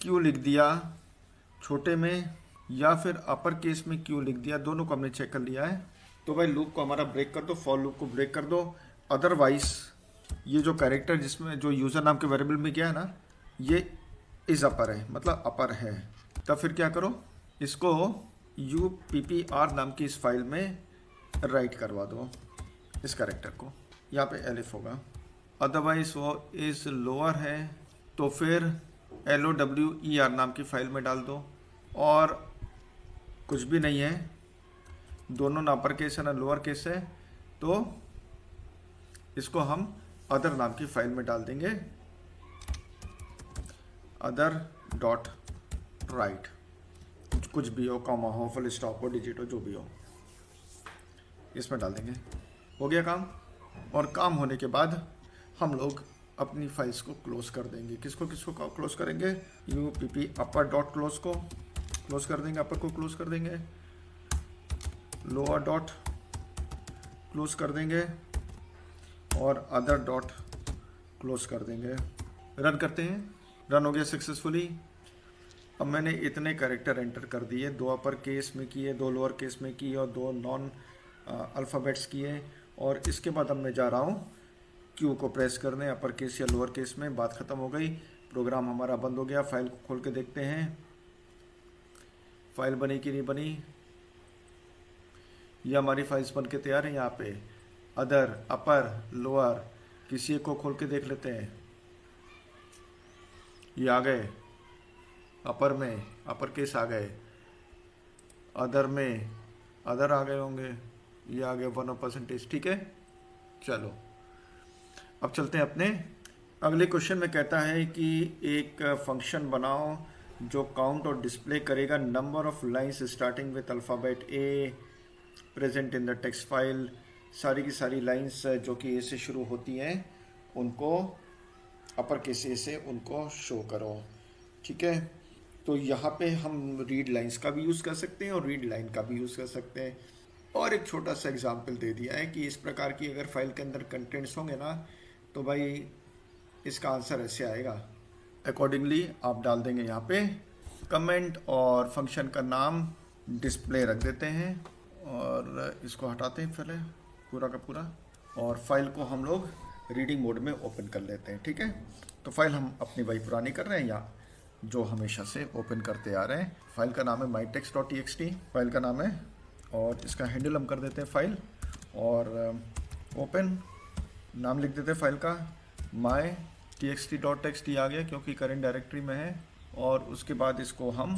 क्यू लिख दिया छोटे में या फिर अपर केस में क्यू लिख दिया, दोनों को हमने चेक कर लिया है, तो भाई लूप को हमारा ब्रेक कर दो, फॉर लूप को ब्रेक कर दो। अदरवाइज ये जो कैरेक्टर जिसमें जो यूज़र नाम के वेरिएबल में गया है ना, ये इज अपर है, मतलब अपर है, तब फिर क्या करो, इसको UPPR नाम की इस फाइल में राइट करवा दो इस कैरेक्टर को, यहाँ पे एलिफ होगा। अदरवाइज वो इज लोअर है तो फिर LOWER नाम की फाइल में डाल दो, और कुछ भी नहीं है, दोनों ना अपर केस है ना लोअर केस है, तो इसको हम अदर नाम की फाइल में डाल देंगे, अदर डॉट राइट, कुछ भी हो, कॉमा हो, फुल स्टॉप हो, डिजिट हो, जो भी हो, इसमें डाल देंगे। हो गया काम। और काम होने के बाद हम लोग अपनी फाइल्स को क्लोज कर देंगे। किसको किसको क्लोज करेंगे, UPP अपर डॉट क्लोज को क्लोज कर देंगे, अपर को क्लोज कर देंगे, लोअर डॉट क्लोज कर देंगे, और अदर डॉट क्लोज कर देंगे। रन करते हैं, रन हो गया सक्सेसफुली। अब मैंने इतने कैरेक्टर एंटर कर दिए, 2 अपर केस में किए, 2 लोअर केस में किए और 2 नॉन अल्फ़ाबेट्स किए, और इसके बाद अब मैं जा रहा हूँ क्यू को प्रेस करने, अपर केस या लोअर केस में। बात ख़त्म हो गई, प्रोग्राम हमारा बंद हो गया। फाइल को खोल के देखते हैं फाइल बनी कि नहीं बनी। ये हमारी फाइल्स बन के तैयार है। यहाँ पे अदर, अपर, लोअर, किसी एक को खोल के देख लेते हैं। ये आ गए, अपर में अपर केस आ गए, अदर में अदर आ गए होंगे, ये आ गए 1%। ठीक है, चलो अब चलते हैं अपने अगले क्वेश्चन में। कहता है कि एक फंक्शन बनाओ जो काउंट और डिस्प्ले करेगा number of lines starting with alphabet A present in the text file. सारी की सारी लाइंस जो कि ए से शुरू होती हैं उनको अपर केस ए से उनको शो करो। ठीक है, तो यहाँ पे हम रीड लाइंस का भी यूज़ कर सकते हैं और रीड लाइन का भी यूज़ कर सकते हैं। और एक छोटा सा एग्जांपल दे दिया है कि इस प्रकार की अगर फाइल के अंदर कंटेंट्स होंगे ना, तो भाई इसका आंसर ऐसे आएगा। अकॉर्डिंगली आप डाल देंगे यहाँ पे कमेंट, और फंक्शन का नाम डिस्प्ले रख देते हैं, और इसको हटाते हैं पहले पूरा का पूरा, और फाइल को हम लोग रीडिंग मोड में ओपन कर लेते हैं। ठीक है, तो फाइल हम अपनी वही पुरानी कर रहे हैं या जो हमेशा से ओपन करते आ रहे हैं। फाइल का नाम है mytext.txt, फाइल का नाम है, और इसका हैंडल हम कर देते हैं फाइल, और ओपन नाम लिख देते हैं फाइल का mytxt.txt आ गया क्योंकि करंट डायरेक्टरी में है। और उसके बाद इसको हम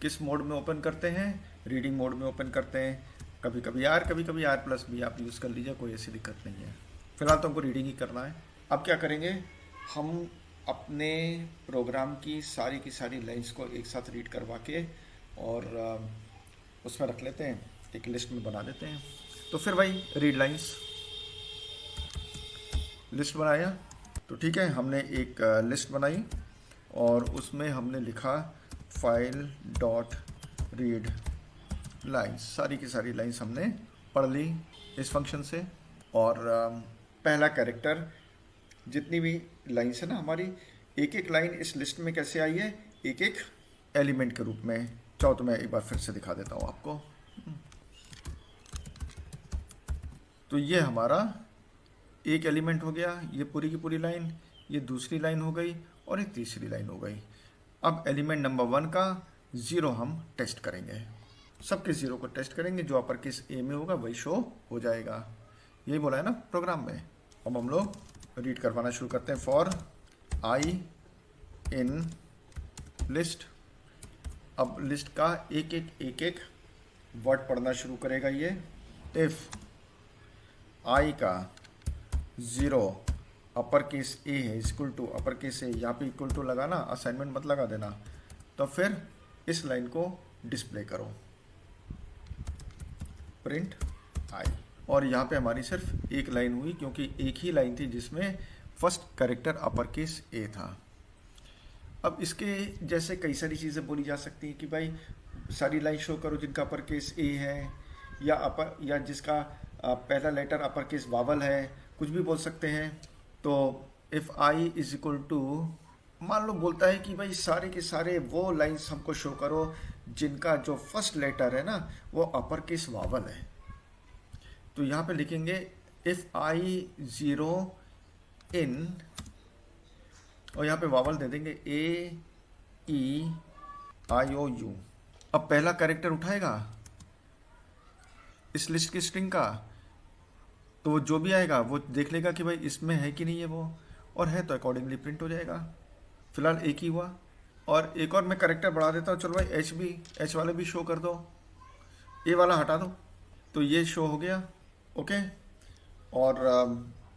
किस मोड में ओपन करते हैं, रीडिंग मोड में ओपन करते हैं। कभी कभी R+, भी आप यूज़ कर लीजिए, कोई ऐसी दिक्कत नहीं है। फिलहाल तो हमको रीडिंग ही करना है। अब क्या करेंगे, हम अपने प्रोग्राम की सारी लाइंस को एक साथ रीड करवा के और उसमें रख लेते हैं, एक लिस्ट में बना देते हैं। तो फिर भाई रीड लाइंस लिस्ट बनाया, तो ठीक है, हमने एक लिस्ट बनाई और उसमें हमने लिखा फाइल डॉट रीड लाइंस। सारी की सारी लाइंस हमने पढ़ ली इस फंक्शन से। और पहला कैरेक्टर, जितनी भी लाइंस है ना हमारी, एक एक लाइन इस लिस्ट में कैसे आई है, एक एक एलिमेंट के रूप में। चाहो तो मैं एक बार फिर से दिखा देता हूँ आपको। तो ये हमारा एक एलिमेंट हो गया, ये पूरी की पूरी लाइन, ये दूसरी लाइन हो गई और एक तीसरी लाइन हो गई। अब एलिमेंट नंबर 1 का 0 हम टेस्ट करेंगे, सबके 0 को टेस्ट करेंगे, जो अपर केस ए में होगा वही शो हो जाएगा। यही बोला है ना प्रोग्राम में। अब हम लोग रीड करवाना शुरू करते हैं। For I in list. अब लिस्ट का एक एक वर्ड पढ़ना शुरू करेगा ये। इफ आई का 0 अपर केस ए है इक्वल टू अपर केस ए, यहाँ पे इक्वल टू लगाना, असाइनमेंट मत लगा देना। तो फिर इस लाइन को डिस्प्ले करो, प्रिंट आई। और यहाँ पे हमारी सिर्फ एक लाइन हुई क्योंकि एक ही लाइन थी जिसमें फर्स्ट कैरेक्टर अपर केस ए था। अब इसके जैसे कई सारी चीज़ें बोली जा सकती हैं कि भाई सारी लाइन शो करो जिनका अपर केस ए है, या जिसका पहला लेटर अपर केस वावल है, कुछ भी बोल सकते हैं। तो if i is equal to, मान लो बोलता है कि भाई सारे के सारे वो लाइंस हमको शो करो जिनका जो फर्स्ट लेटर है ना वो अपर केस वावल है। तो यहाँ पे लिखेंगे इफ़ आई 0 इन, और यहाँ पे वावल दे देंगे ए ई आई ओ यू। अब पहला कैरेक्टर उठाएगा इस लिस्ट की स्ट्रिंग का, तो वो जो भी आएगा वो देख लेगा कि भाई इसमें है कि नहीं है वो, और है तो अकॉर्डिंगली प्रिंट हो जाएगा। फिलहाल एक ही हुआ। और एक और मैं कैरेक्टर बढ़ा देता हूँ, चलो भाई एच वाले भी शो कर दो, ए वाला हटा दो, तो ये शो हो गया। ओके। और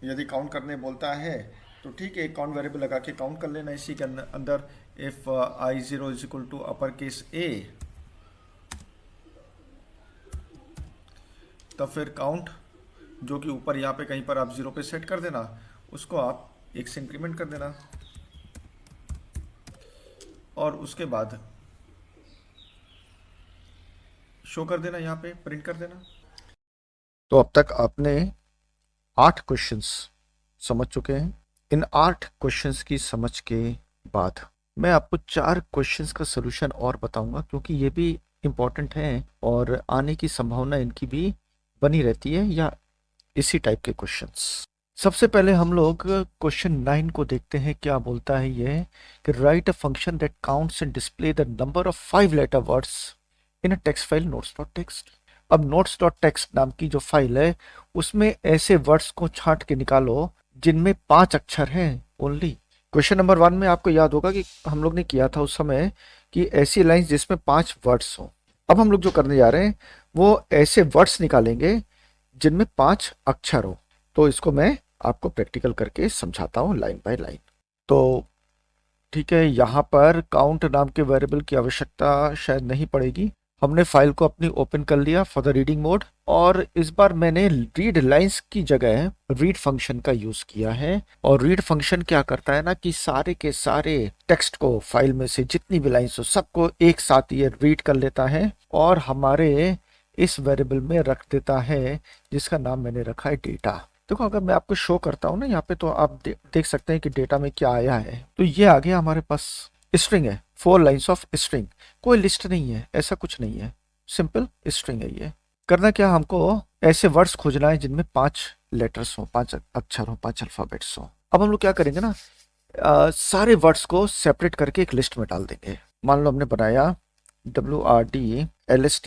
यदि काउंट करने बोलता है तो ठीक है, काउंट वेरिएबल लगा के काउंट कर लेना इसी के अंदर। If I 0 is equal to upper case A, तब फिर काउंट जो कि ऊपर यहाँ पे कहीं पर आप 0 पे सेट कर देना, उसको आप 1 से इंक्रीमेंट कर देना, और उसके बाद शो कर देना, यहाँ पे प्रिंट कर देना। तो अब तक आपने 8 क्वेश्चंस समझ चुके हैं। इन 8 क्वेश्चंस की समझ के बाद मैं आपको 4 क्वेश्चंस का सलूशन और बताऊंगा, क्योंकि ये भी इम्पोर्टेंट हैं और आने की संभावना इनकी भी बनी रहती है, या इसी टाइप के क्वेश्चंस। सबसे पहले हम लोग क्वेश्चन 9 को देखते हैं। क्या बोलता है ये कि write a function that counts and display the number of 5 letter words in a text file notes.txt। अब notes.txt नाम की जो फाइल है उसमें ऐसे वर्ड्स को छांट के निकालो जिनमें 5 अक्षर हैं ओनली। क्वेश्चन नंबर 1 में आपको याद होगा कि हम लोग ने किया था उस समय कि ऐसी लाइंस जिसमें 5 वर्ड्स हो। अब हम लोग जो करने जा रहे हैं वो ऐसे वर्ड्स निकालेंगे जिनमें 5 अक्षर हो। तो इसको मैं आपको प्रैक्टिकल करके समझाता हूँ लाइन बाय लाइन। तो ठीक है, यहाँ पर काउंट नाम के वेरिएबल की आवश्यकता शायद नहीं पड़ेगी। हमने फाइल को अपनी ओपन कर लिया फॉर द रीडिंग मोड, और इस बार मैंने रीड लाइंस की जगह रीड फंक्शन का यूज किया है। और रीड फंक्शन क्या करता है ना कि सारे के सारे टेक्स्ट को फाइल में से जितनी भी लाइंस हो सबको एक साथ ये रीड कर लेता है और हमारे इस वेरिएबल में रख देता है जिसका नाम मैंने रखा है डेटा। देखो अगर मैं आपको शो करता हूँ ना यहाँ पे, तो आप देख सकते हैं कि डेटा में क्या आया है। तो ये आ गया हमारे पास स्ट्रिंग है, 4 लाइंस ऑफ स्ट्रिंग। कोई लिस्ट नहीं है, ऐसा कुछ नहीं है, सिंपल स्ट्रिंग है ये। करना क्या, हमको ऐसे वर्ड्स खोजना है जिनमें 5 लेटर्स हो, 5 अक्षर हो, 5 अल्फाबेट्स हो। अब हम लोग क्या करेंगे ना, सारे वर्ड्स को सेपरेट करके एक लिस्ट में डाल देंगे। मान लो हमने बनाया WRD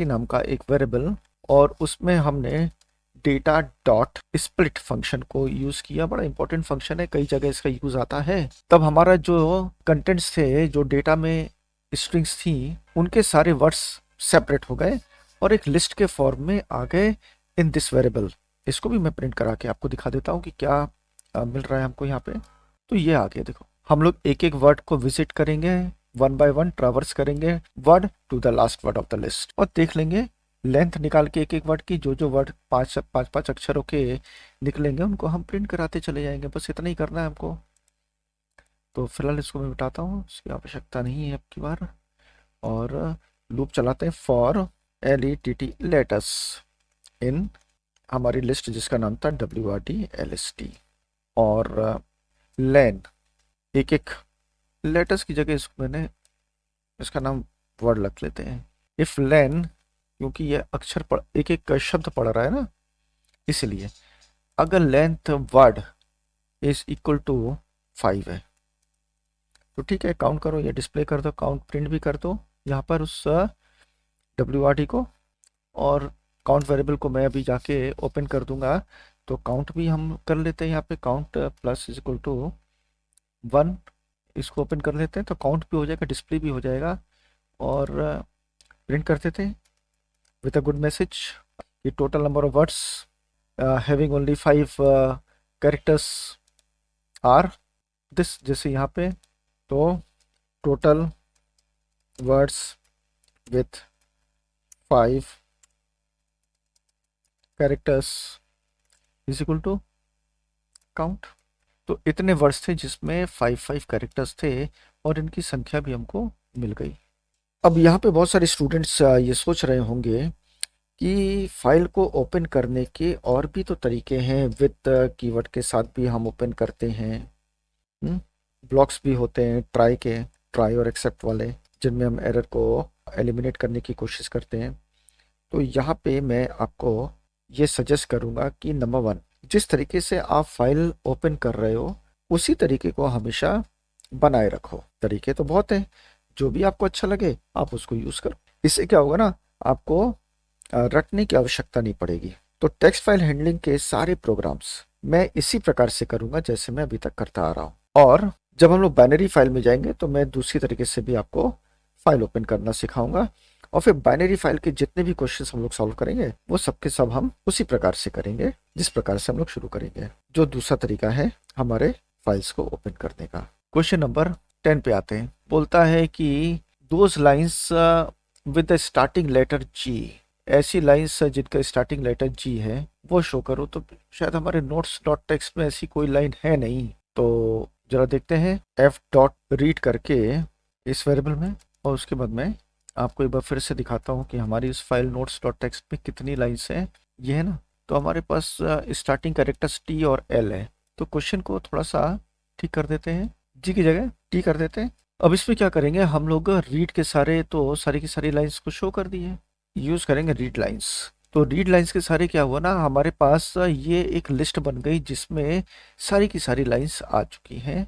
नाम का एक वेरिएबल, और उसमें हमने डेटा डॉट स्प्लिट फंक्शन को यूज किया। बड़ा इंपॉर्टेंट फंक्शन है, कई जगह इसका यूज आता है। तब हमारा जो कंटेंट्स थे, जो डेटा में स्ट्रिंग्स थी, उनके सारे वर्ड्स सेपरेट हो गए और एक लिस्ट के फॉर्म में आ गए इन दिस वेरिएबल। इसको भी मैं प्रिंट करा के आपको दिखा देता हूँ कि क्या मिल रहा है हमको यहाँ पे। तो ये आ गया, देखो हम लोग एक एक वर्ड को विजिट करेंगे, 1 बाय 1 ट्रैवर्स करेंगे word to the last word of the list, और देख लेंगे लेंथ निकाल के एक एक वर्ड की। जो वर्ड 5 अक्षरों के निकलेंगे उनको हम प्रिंट कराते चले जाएंगे। बस इतना ही करना है हमको। तो फिलहाल इसको मैं मिटाता हूँ, इसकी आवश्यकता नहीं है अब की बार। और लूप चलाते हैं फॉर LETT लेटस इन हमारी लिस्ट जिसका नाम था WRD और लेन, एक एक लेटस की जगह इसको मैंने इसका नाम वर्ड रख लेते हैं। इफ लेन, क्योंकि ये अक्षर एक एक शब्द पढ़ रहा है ना, इसलिए अगर length word is equal to 5 है तो ठीक है, काउंट करो, ये डिस्प्ले कर दो, काउंट प्रिंट भी कर दो यहाँ पर उस WRD को। और काउंट वेरिएबल को मैं अभी जाके ओपन कर दूंगा तो काउंट भी हम कर लेते हैं यहाँ पे, count plus is equal to 1, इसको ओपन कर लेते हैं तो काउंट भी हो जाएगा, डिस्प्ले भी हो जाएगा, और प्रिंट कर देते हैं विद अ गुड मैसेज कि total number of words having only 5 characters are this, जैसे यहाँ पे, तो total words with 5 characters is equal to count. तो इतने वर्ड्स थे जिसमें 5 कैरेक्टर्स थे और इनकी संख्या भी हमको मिल गई। अब यहाँ पे बहुत सारे स्टूडेंट्स ये सोच रहे होंगे कि फाइल को ओपन करने के और भी तो तरीके हैं, विद कीवर्ड के साथ भी हम ओपन करते हैं, ब्लॉक्स भी होते हैं ट्राई के, ट्राई और एक्सेप्ट वाले, जिनमें हम एरर को एलिमिनेट करने की कोशिश करते हैं। तो यहाँ पे मैं आपको ये सजेस्ट करूँगा कि नंबर 1, जिस तरीके से आप फाइल ओपन कर रहे हो उसी तरीके को हमेशा बनाए रखो। तरीके तो बहुत हैं, जो भी आपको अच्छा लगे आप उसको यूज़ करो। इससे क्या होगा ना, आपको रटने की आवश्यकता नहीं पड़ेगी। तो टेक्स्ट फाइल हैंडलिंग के सारे प्रोग्राम्स मैं इसी प्रकार से करूँगा जैसे मैं अभी तक करता आ रहा हूँ, और जब हम लोग बाइनरी फाइल में जाएंगे तो मैं दूसरी तरीके से भी आपको फाइल ओपन करना सिखाऊंगा, और फिर बाइनरी फाइल के जितने भी क्वेश्चंस हम लोग सॉल्व करेंगे वो सबके सब हम उसी प्रकार से करेंगे जिस प्रकार से हम लोग शुरू करेंगे, जो दूसरा तरीका है हमारे फाइल्स को ओपन करने का। क्वेश्चन नंबर 10 पे आते हैं। बोलता है कि those lines with the starting letter G, ऐसी लाइंस जिनका स्टार्टिंग लेटर जी है वो शो करो। तो शायद हमारे नोट्स डॉट टेक्स्ट में ऐसी कोई लाइन है नहीं, तो जरा देखते हैं एफ डॉट रीड करके इस वेरिएबल में, और उसके बाद में आपको एक बार फिर से दिखाता हूँ कि हमारी इस फाइल नोट्स डॉट टेक्स्ट में कितनी लाइन्स हैं। ये है ना, तो हमारे पास स्टार्टिंग कैरेक्टर्स टी और एल है। तो क्वेश्चन को थोड़ा सा ठीक कर देते हैं, जी की जगह टी कर देते हैं। अब इसमें क्या करेंगे हम लोग, रीड के सारे तो सारी की सारी लाइन्स को शो कर दिए, यूज़ करेंगे रीड लाइन्स। तो रीड लाइन्स के सारे क्या हुआ ना, हमारे पास ये एक लिस्ट बन गई जिसमें सारी की सारी लाइन्स आ चुकी हैं।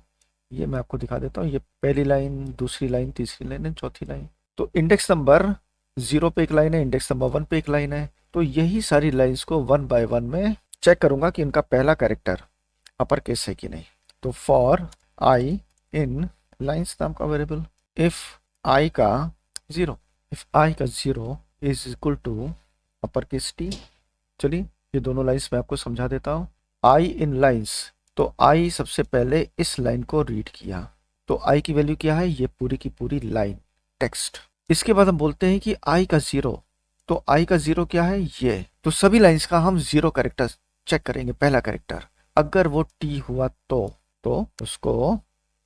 ये मैं आपको दिखा देता हूँ, ये पहली लाइन, दूसरी लाइन, तीसरी लाइन, चौथी लाइन। तो इंडेक्स नंबर 0 पे एक लाइन है, इंडेक्स नंबर 1 पे एक लाइन है। तो यही सारी लाइन्स को 1 बाय 1 में चेक करूंगा कि इनका पहला कैरेक्टर अपर केस है कि नहीं। तो फॉर आई इन लाइन्स नाम का वेरिएबल, इफ आई का 0 is equal to upper case T. चलिए ये दोनों लाइन्स मैं आपको समझा देता हूँ। आई इन लाइन्स, तो आई सबसे पहले इस लाइन को रीड किया, तो आई की वैल्यू क्या है, ये पूरी की पूरी लाइन टेक्स्ट। इसके बाद हम बोलते हैं कि आई का 0, तो आई का 0 क्या है, ये। तो सभी लाइंस का हम 0 कैरेक्टर चेक करेंगे, पहला कैरेक्टर। अगर वो टी हुआ तो उसको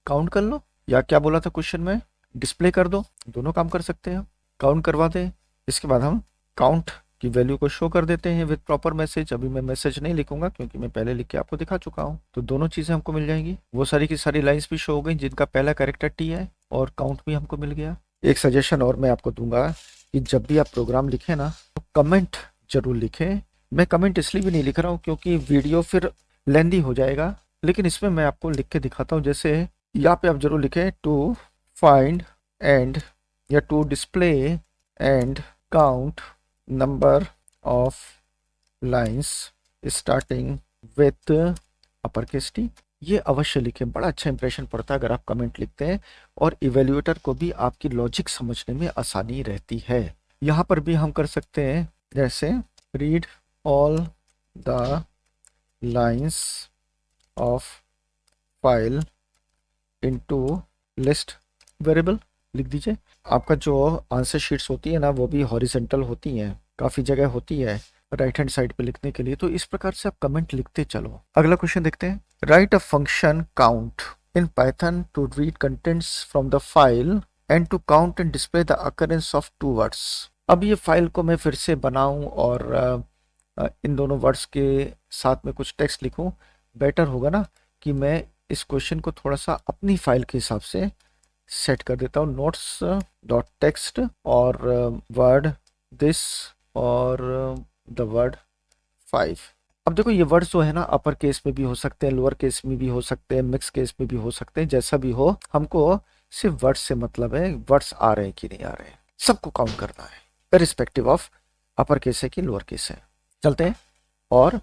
काउंट कर लो, या क्या बोला था क्वेश्चन में, डिस्प्ले कर दो, दोनों काम कर सकते हैं। काउंट करवा दें, इसके बाद हम काउंट की वैल्यू को शो कर देते हैं विद प्रॉपर मैसेज। अभी मैं मैसेज नहीं लिखूंगा क्योंकि मैं पहले लिख के आपको दिखा चुका हूँ। तो दोनों चीजें हमको मिल जाएंगी, वो सारी की सारी लाइंस भी शो हो गई जिनका पहला कैरेक्टर टी है, और काउंट भी हमको मिल गया। एक सजेशन और मैं आपको दूंगा कि जब भी आप प्रोग्राम लिखें ना तो कमेंट जरूर लिखें। मैं कमेंट इसलिए भी नहीं लिख रहा हूँ क्योंकि वीडियो फिर लेंदी हो जाएगा, लेकिन इसमें मैं आपको लिख के दिखाता हूँ। जैसे यहाँ पे आप जरूर लिखें टू फाइंड एंड, या to display and count number of lines starting with upper case T. ये अवश्य लिखें, बड़ा अच्छा इंप्रेशन पड़ता है अगर आप कमेंट लिखते हैं, और इवेल्युएटर को भी आपकी लॉजिक समझने में आसानी रहती है। यहाँ पर भी हम कर सकते हैं, जैसे read all the lines of file into list variable, लिख दीजिए। आपका जो आंसर शीट्स होती है ना वो भी हॉरिजेंटल होती हैं, काफ़ी जगह होती है राइट हैंड साइड पे लिखने के लिए, तो इस प्रकार से आप कमेंट लिखते चलो। अगला क्वेश्चन देखते हैं। Write a function count in Python to read contents from the file and to count and display the occurrence of 2 words. अब ये फाइल को मैं फिर से बनाऊं और इन दोनों वर्ड्स के साथ में कुछ टेक्स्ट लिखूं, बेटर होगा ना कि मैं इस क्वेश्चन को थोड़ा सा अपनी फाइल के हिसाब से सेट कर देता हूँ। नोट्स डॉट टेक्स्ट और वर्ड दिस और द वर्ड 5। अब देखो ये वर्ड्स जो है ना अपर केस में भी हो सकते हैं, लोअर केस में भी हो सकते हैं, मिक्स केस में भी हो सकते हैं, जैसा भी हो हमको सिर्फ वर्ड्स से मतलब है, वर्ड्स आ रहे हैं कि नहीं आ रहे हैं, सबको काउंट करना है इर्रिस्पेक्टिव ऑफ अपर केस है कि लोअर केस है। चलते हैं और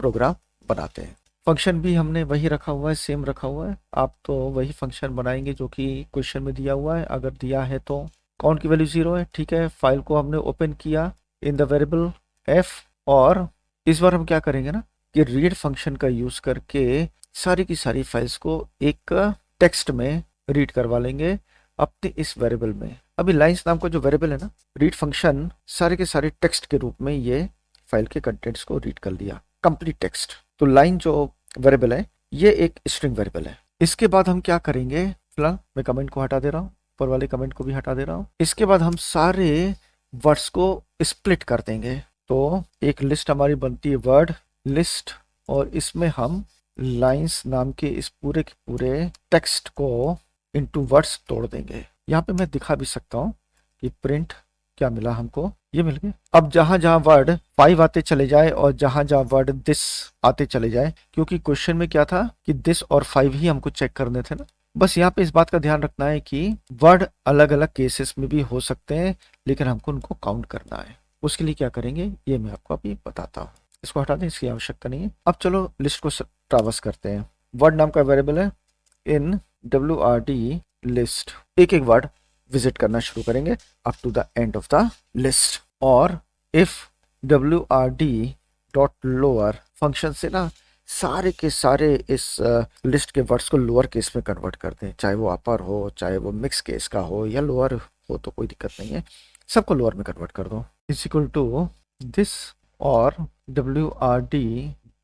प्रोग्राम बनाते हैं। फंक्शन भी हमने वही रखा हुआ है, सेम रखा हुआ है। आप तो वही फंक्शन बनाएंगे जो कि क्वेश्चन में दिया हुआ है। अगर दिया है तो काउंट की वैल्यू 0 है, ठीक है। फाइल को हमने ओपन किया इन द वेरिएबल f, और इस बार हम क्या करेंगे ना कि रीड फंक्शन का यूज करके सारी की सारी फाइल्स को एक टेक्स्ट में रीड करवा लेंगे अपने इस वेरिएबल में। अभी लाइंस नाम का जो वेरिएबल है ना, रीड फंक्शन सारे के सारे टेक्स्ट के रूप में ये फाइल के कंटेंट्स को रीड कर लिया, कंप्लीट टेक्स्ट। तो लाइन जो वेरिएबल है ये एक स्ट्रिंग वेरिएबल है। इसके बाद हम क्या करेंगे, फिलहाल मैं कमेंट को हटा दे रहा हूँ, ऊपर वाले कमेंट को भी हटा दे रहा हूँ। इसके बाद हम सारे वर्ड्स को स्प्लिट कर देंगे। तो एक लिस्ट हमारी बनती है वर्ड लिस्ट, और इसमें हम लाइंस नाम के इस पूरे के पूरे टेक्स्ट को इनटू वर्ड्स तोड़ देंगे। यहाँ पे मैं दिखा भी सकता हूँ कि प्रिंट क्या मिला हमको, ये मिल गया। अब जहां जहां वर्ड 5 आते चले जाए और जहां जहां वर्ड दिस आते चले जाए, क्योंकि क्वेश्चन में क्या था कि दिस और 5 ही हमको चेक करने थे ना। बस यहाँ पे इस बात का ध्यान रखना है कि वर्ड अलग अलग केसेस में भी हो सकते हैं, लेकिन हमको उनको काउंट करना है। उसके लिए क्या करेंगे ये मैं आपको अभी बताता हूँ। इसको हटा दें, इसकी आवश्यकता नहीं है। अब चलो लिस्ट को ट्रावर्स करते हैं। वर्ड नाम का वेरिएबल है इन WRD लिस्ट, एक एक वर्ड विजिट करना शुरू करेंगे up to the end of the list. और if WRD dot lower function से ना सारे के सारे इस लिस्ट के वर्ड्स को लोअर केस में कन्वर्ट कर दें, चाहे वो अपर हो, चाहे वो मिक्स केस का हो या लोअर हो, तो कोई दिक्कत नहीं है, सबको लोअर में कन्वर्ट कर दो। इज इक्वल टू दिस, और WRD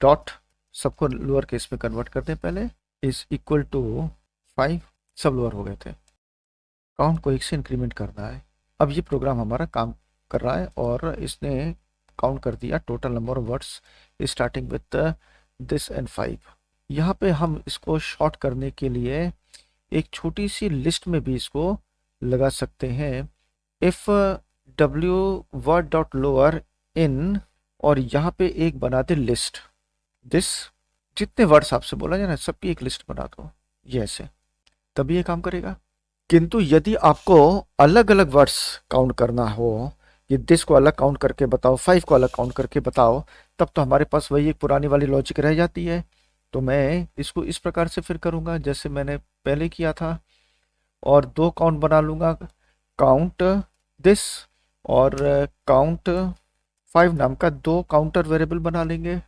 डॉट सबको लोअर केस में कन्वर्ट कर दें पहले, इज इक्वल टू 5, सब लोअर हो गए थे। काउंट को 1 से इंक्रीमेंट करना है। अब ये प्रोग्राम हमारा काम कर रहा है और इसने काउंट कर दिया total number of words starting with this and 5। यहाँ पे हम इसको शॉर्ट करने के लिए एक छोटी सी लिस्ट में भी इसको लगा सकते हैं। If W word dot lower in, और यहाँ पे एक बना दे लिस्ट दिस, जितने वर्ड्स आपसे बोला जाए ना सबकी एक लिस्ट बना दो, ये ऐसे, तभी ये काम करेगा। किंतु यदि आपको अलग अलग वर्ड्स काउंट करना हो, ये दिस को अलग काउंट करके बताओ, 5 को अलग काउंट करके बताओ, तब तो हमारे पास वही एक पुरानी वाली लॉजिक रह जाती है। तो मैं इसको इस प्रकार से फिर करूँगा जैसे मैंने पहले किया था, और 2 काउंट बना लूँगा, काउंट दिस और काउंट 5 नाम का 2 काउंटर वेरिएबल बना लेंगे।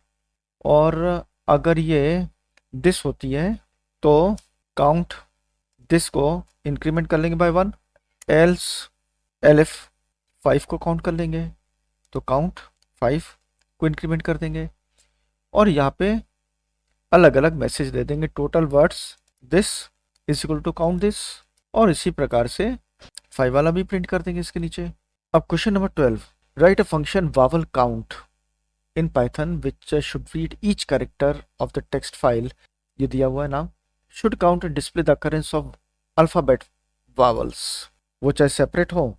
और अगर ये दिस होती है तो काउंट दिस को इंक्रीमेंट कर लेंगे बाय 1, एल्स elif 5 को काउंट कर लेंगे तो काउंट 5 को इंक्रीमेंट कर देंगे, और यहाँ पे अलग अलग मैसेज दे देंगे, total words this is equal to count this, और इसी प्रकार से 5 वाला भी प्रिंट कर देंगे इसके नीचे। अब question number 12, right a function vowel count in Python which should read each character of the text file, ये दिया हुआ है नाम, should count and display the occurrence of alphabet vowels, वो चाहे सेपरेट हो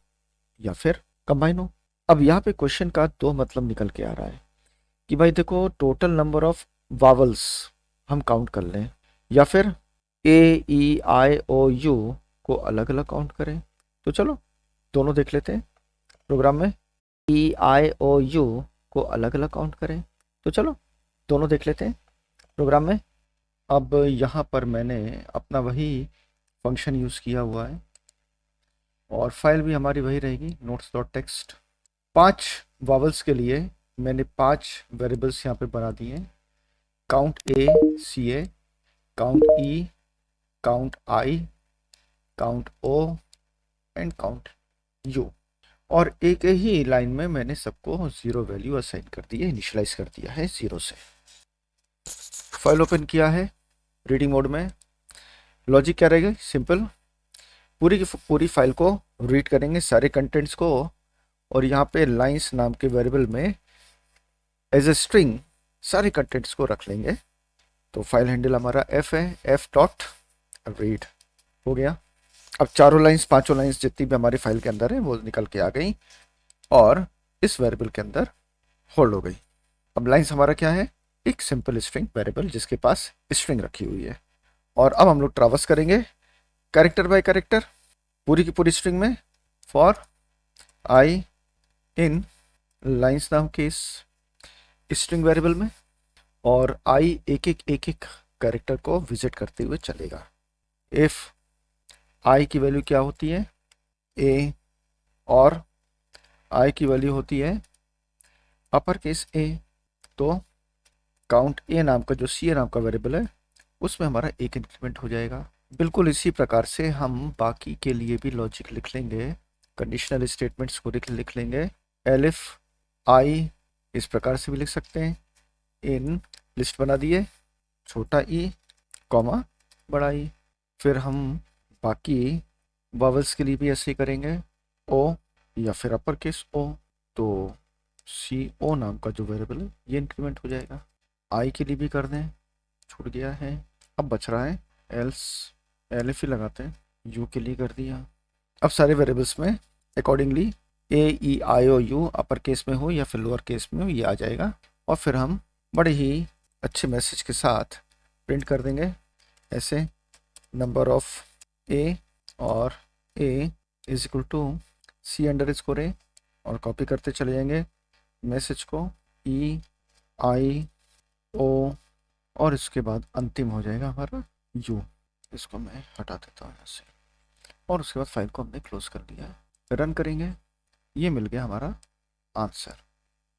या फिर कंबाइन हो। अब यहाँ पे क्वेश्चन का 2 मतलब निकल के आ रहा है कि भाई देखो टोटल नंबर ऑफ वावल्स हम काउंट कर लें, या फिर AEIOU को अलग अलग काउंट करें। तो चलो दोनों देख लेते हैं प्रोग्राम में, EIOU को अलग अलग काउंट करें, तो चलो दोनों देख लेते हैं प्रोग्राम में। अब यहाँ पर मैंने अपना वही फंक्शन यूज़ किया हुआ है और फाइल भी हमारी वही रहेगी notes.txt। 5 वावल्स के लिए मैंने 5 वेरिएबल्स यहाँ पे बना दिए हैं, count A CA, count E, count I, count O and count U, और एक ही लाइन में मैंने सबको 0 वैल्यू असाइन कर दी है, इनिशियलाइज कर दिया है 0 से। फाइल ओपन किया है रीडिंग मोड में, लॉजिक क्या रहेगा, सिंपल, पूरी की पूरी फाइल को रीड करेंगे सारे कंटेंट्स को, और यहाँ पे लाइंस नाम के वेरिएबल में एज ए स्ट्रिंग सारे कंटेंट्स को रख लेंगे। तो फाइल हैंडल हमारा f है, f डॉट रीड हो गया। अब चारों लाइंस, 5 लाइंस जितनी भी हमारी फाइल के अंदर है वो निकल के आ गई और इस वेरिएबल के अंदर होल्ड हो गई। अब लाइंस हमारा क्या है, एक सिंपल स्ट्रिंग वेरिएबल जिसके पास स्ट्रिंग रखी हुई है। और अब हम लोग ट्रावर्स करेंगे कैरेक्टर बाय कैरेक्टर पूरी की पूरी स्ट्रिंग में, फॉर i इन लाइंस नाम के इस स्ट्रिंग वेरिएबल में, और आई एक एक कैरेक्टर को विजिट करते हुए चलेगा। इफ आई की वैल्यू क्या होती है, ए, और आई की वैल्यू होती है अपर केस ए, तो काउंट ए नाम का जो सी ए नाम का वेरिएबल है उसमें हमारा एक इंक्रीमेंट हो जाएगा। बिल्कुल इसी प्रकार से हम बाकी के लिए भी लॉजिक लिख लेंगे, कंडीशनल स्टेटमेंट्स को लिख लेंगे। एलिफ आई इस प्रकार से भी लिख सकते हैं, इन लिस्ट बना दिए, छोटा ई कॉमा बड़ा ई। फिर हम बाकी वावल्स के लिए भी ऐसे ही करेंगे, ओ या फिर अपर केस ओ, तो सी ओ नाम का जो वेरिएबल है ये इंक्रीमेंट हो जाएगा। आई के लिए भी कर दें, छूट गया है। अब बच रहा है एल्स, एलिफ ही लगाते हैं, यू के लिए कर दिया। अब सारे वेरिएबल्स में accordingly A E I O U upper case में हो या फिर लोअर केस में हो ये आ जाएगा। और फिर हम बड़े ही अच्छे मैसेज के साथ प्रिंट कर देंगे ऐसे, नंबर ऑफ ए और A is equal to C underscore A, और कॉपी करते चले जाएंगे मैसेज को, ई आई ओ, और इसके बाद अंतिम हो जाएगा हमारा यू। इसको मैं हटा देता हूँ यहाँ से, और उसके बाद फाइल को हमने क्लोज कर दिया है। रन करेंगे, ये मिल गया हमारा आंसर।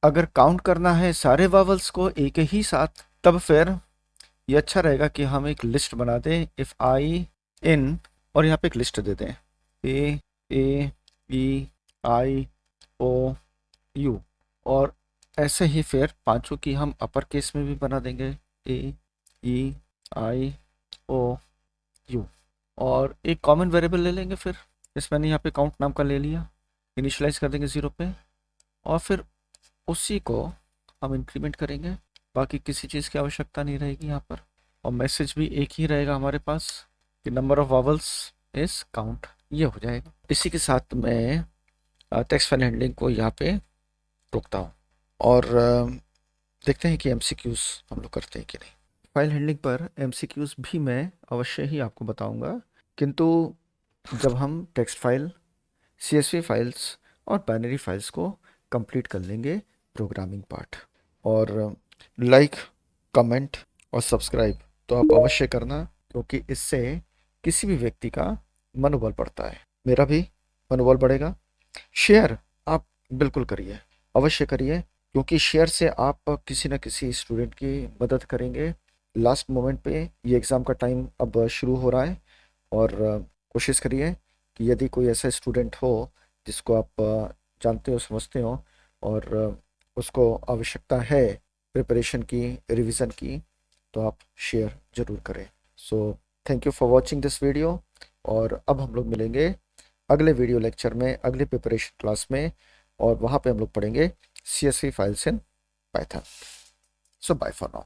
अगर काउंट करना है सारे वावल्स को एक ही साथ, तब फिर ये अच्छा रहेगा कि हम एक लिस्ट बना दें, इफ आई इन, और यहाँ पे एक लिस्ट दे दें ए ई आई ओ यू, और ऐसे ही फिर पांचों की हम अपर केस में भी बना देंगे, ए ई आई ओ यू, और एक कॉमन वेरिएबल ले लेंगे। फिर इस मैंने यहाँ पे काउंट नाम का ले लिया, इनिशियलाइज कर देंगे 0 पे, और फिर उसी को हम इंक्रीमेंट करेंगे, बाकी किसी चीज़ की आवश्यकता नहीं रहेगी यहाँ पर। और मैसेज भी एक ही रहेगा हमारे पास कि number of vowels is count, ये हो जाएगा। इसी के साथ मैं टेक्स्ट फाइल हैंडलिंग को यहाँ पे रोकता हूँ, और देखते हैं कि एमसीक्यूज हम लोग करते हैं कि नहीं। फाइल हैंडलिंग पर एमसीक्यूज भी मैं अवश्य ही आपको बताऊंगा, किंतु जब हम टेक्स्ट फाइल, सीएसवी फाइल्स और बाइनरी फाइल्स को कंप्लीट कर लेंगे प्रोग्रामिंग पार्ट। और लाइक, कमेंट और सब्सक्राइब तो आप अवश्य करना, क्योंकि इससे किसी भी व्यक्ति का मनोबल बढ़ता है, मेरा भी मनोबल बढ़ेगा। शेयर आप बिल्कुल करिए, अवश्य करिए, क्योंकि शेयर से आप किसी न किसी स्टूडेंट की मदद करेंगे। लास्ट मोमेंट पे ये एग्ज़ाम का टाइम अब शुरू हो रहा है, और कोशिश करिए कि यदि कोई ऐसा स्टूडेंट हो जिसको आप जानते हो, समझते हो, और उसको आवश्यकता है प्रिपरेशन की, रिवीजन की, तो आप शेयर ज़रूर करें। So thank you for watching this video, और अब हम लोग मिलेंगे अगले वीडियो लेक्चर में, अगले प्रिपरेशन क्लास में, और वहाँ पे हम लोग पढ़ेंगे CSV files in Python. So bye for now.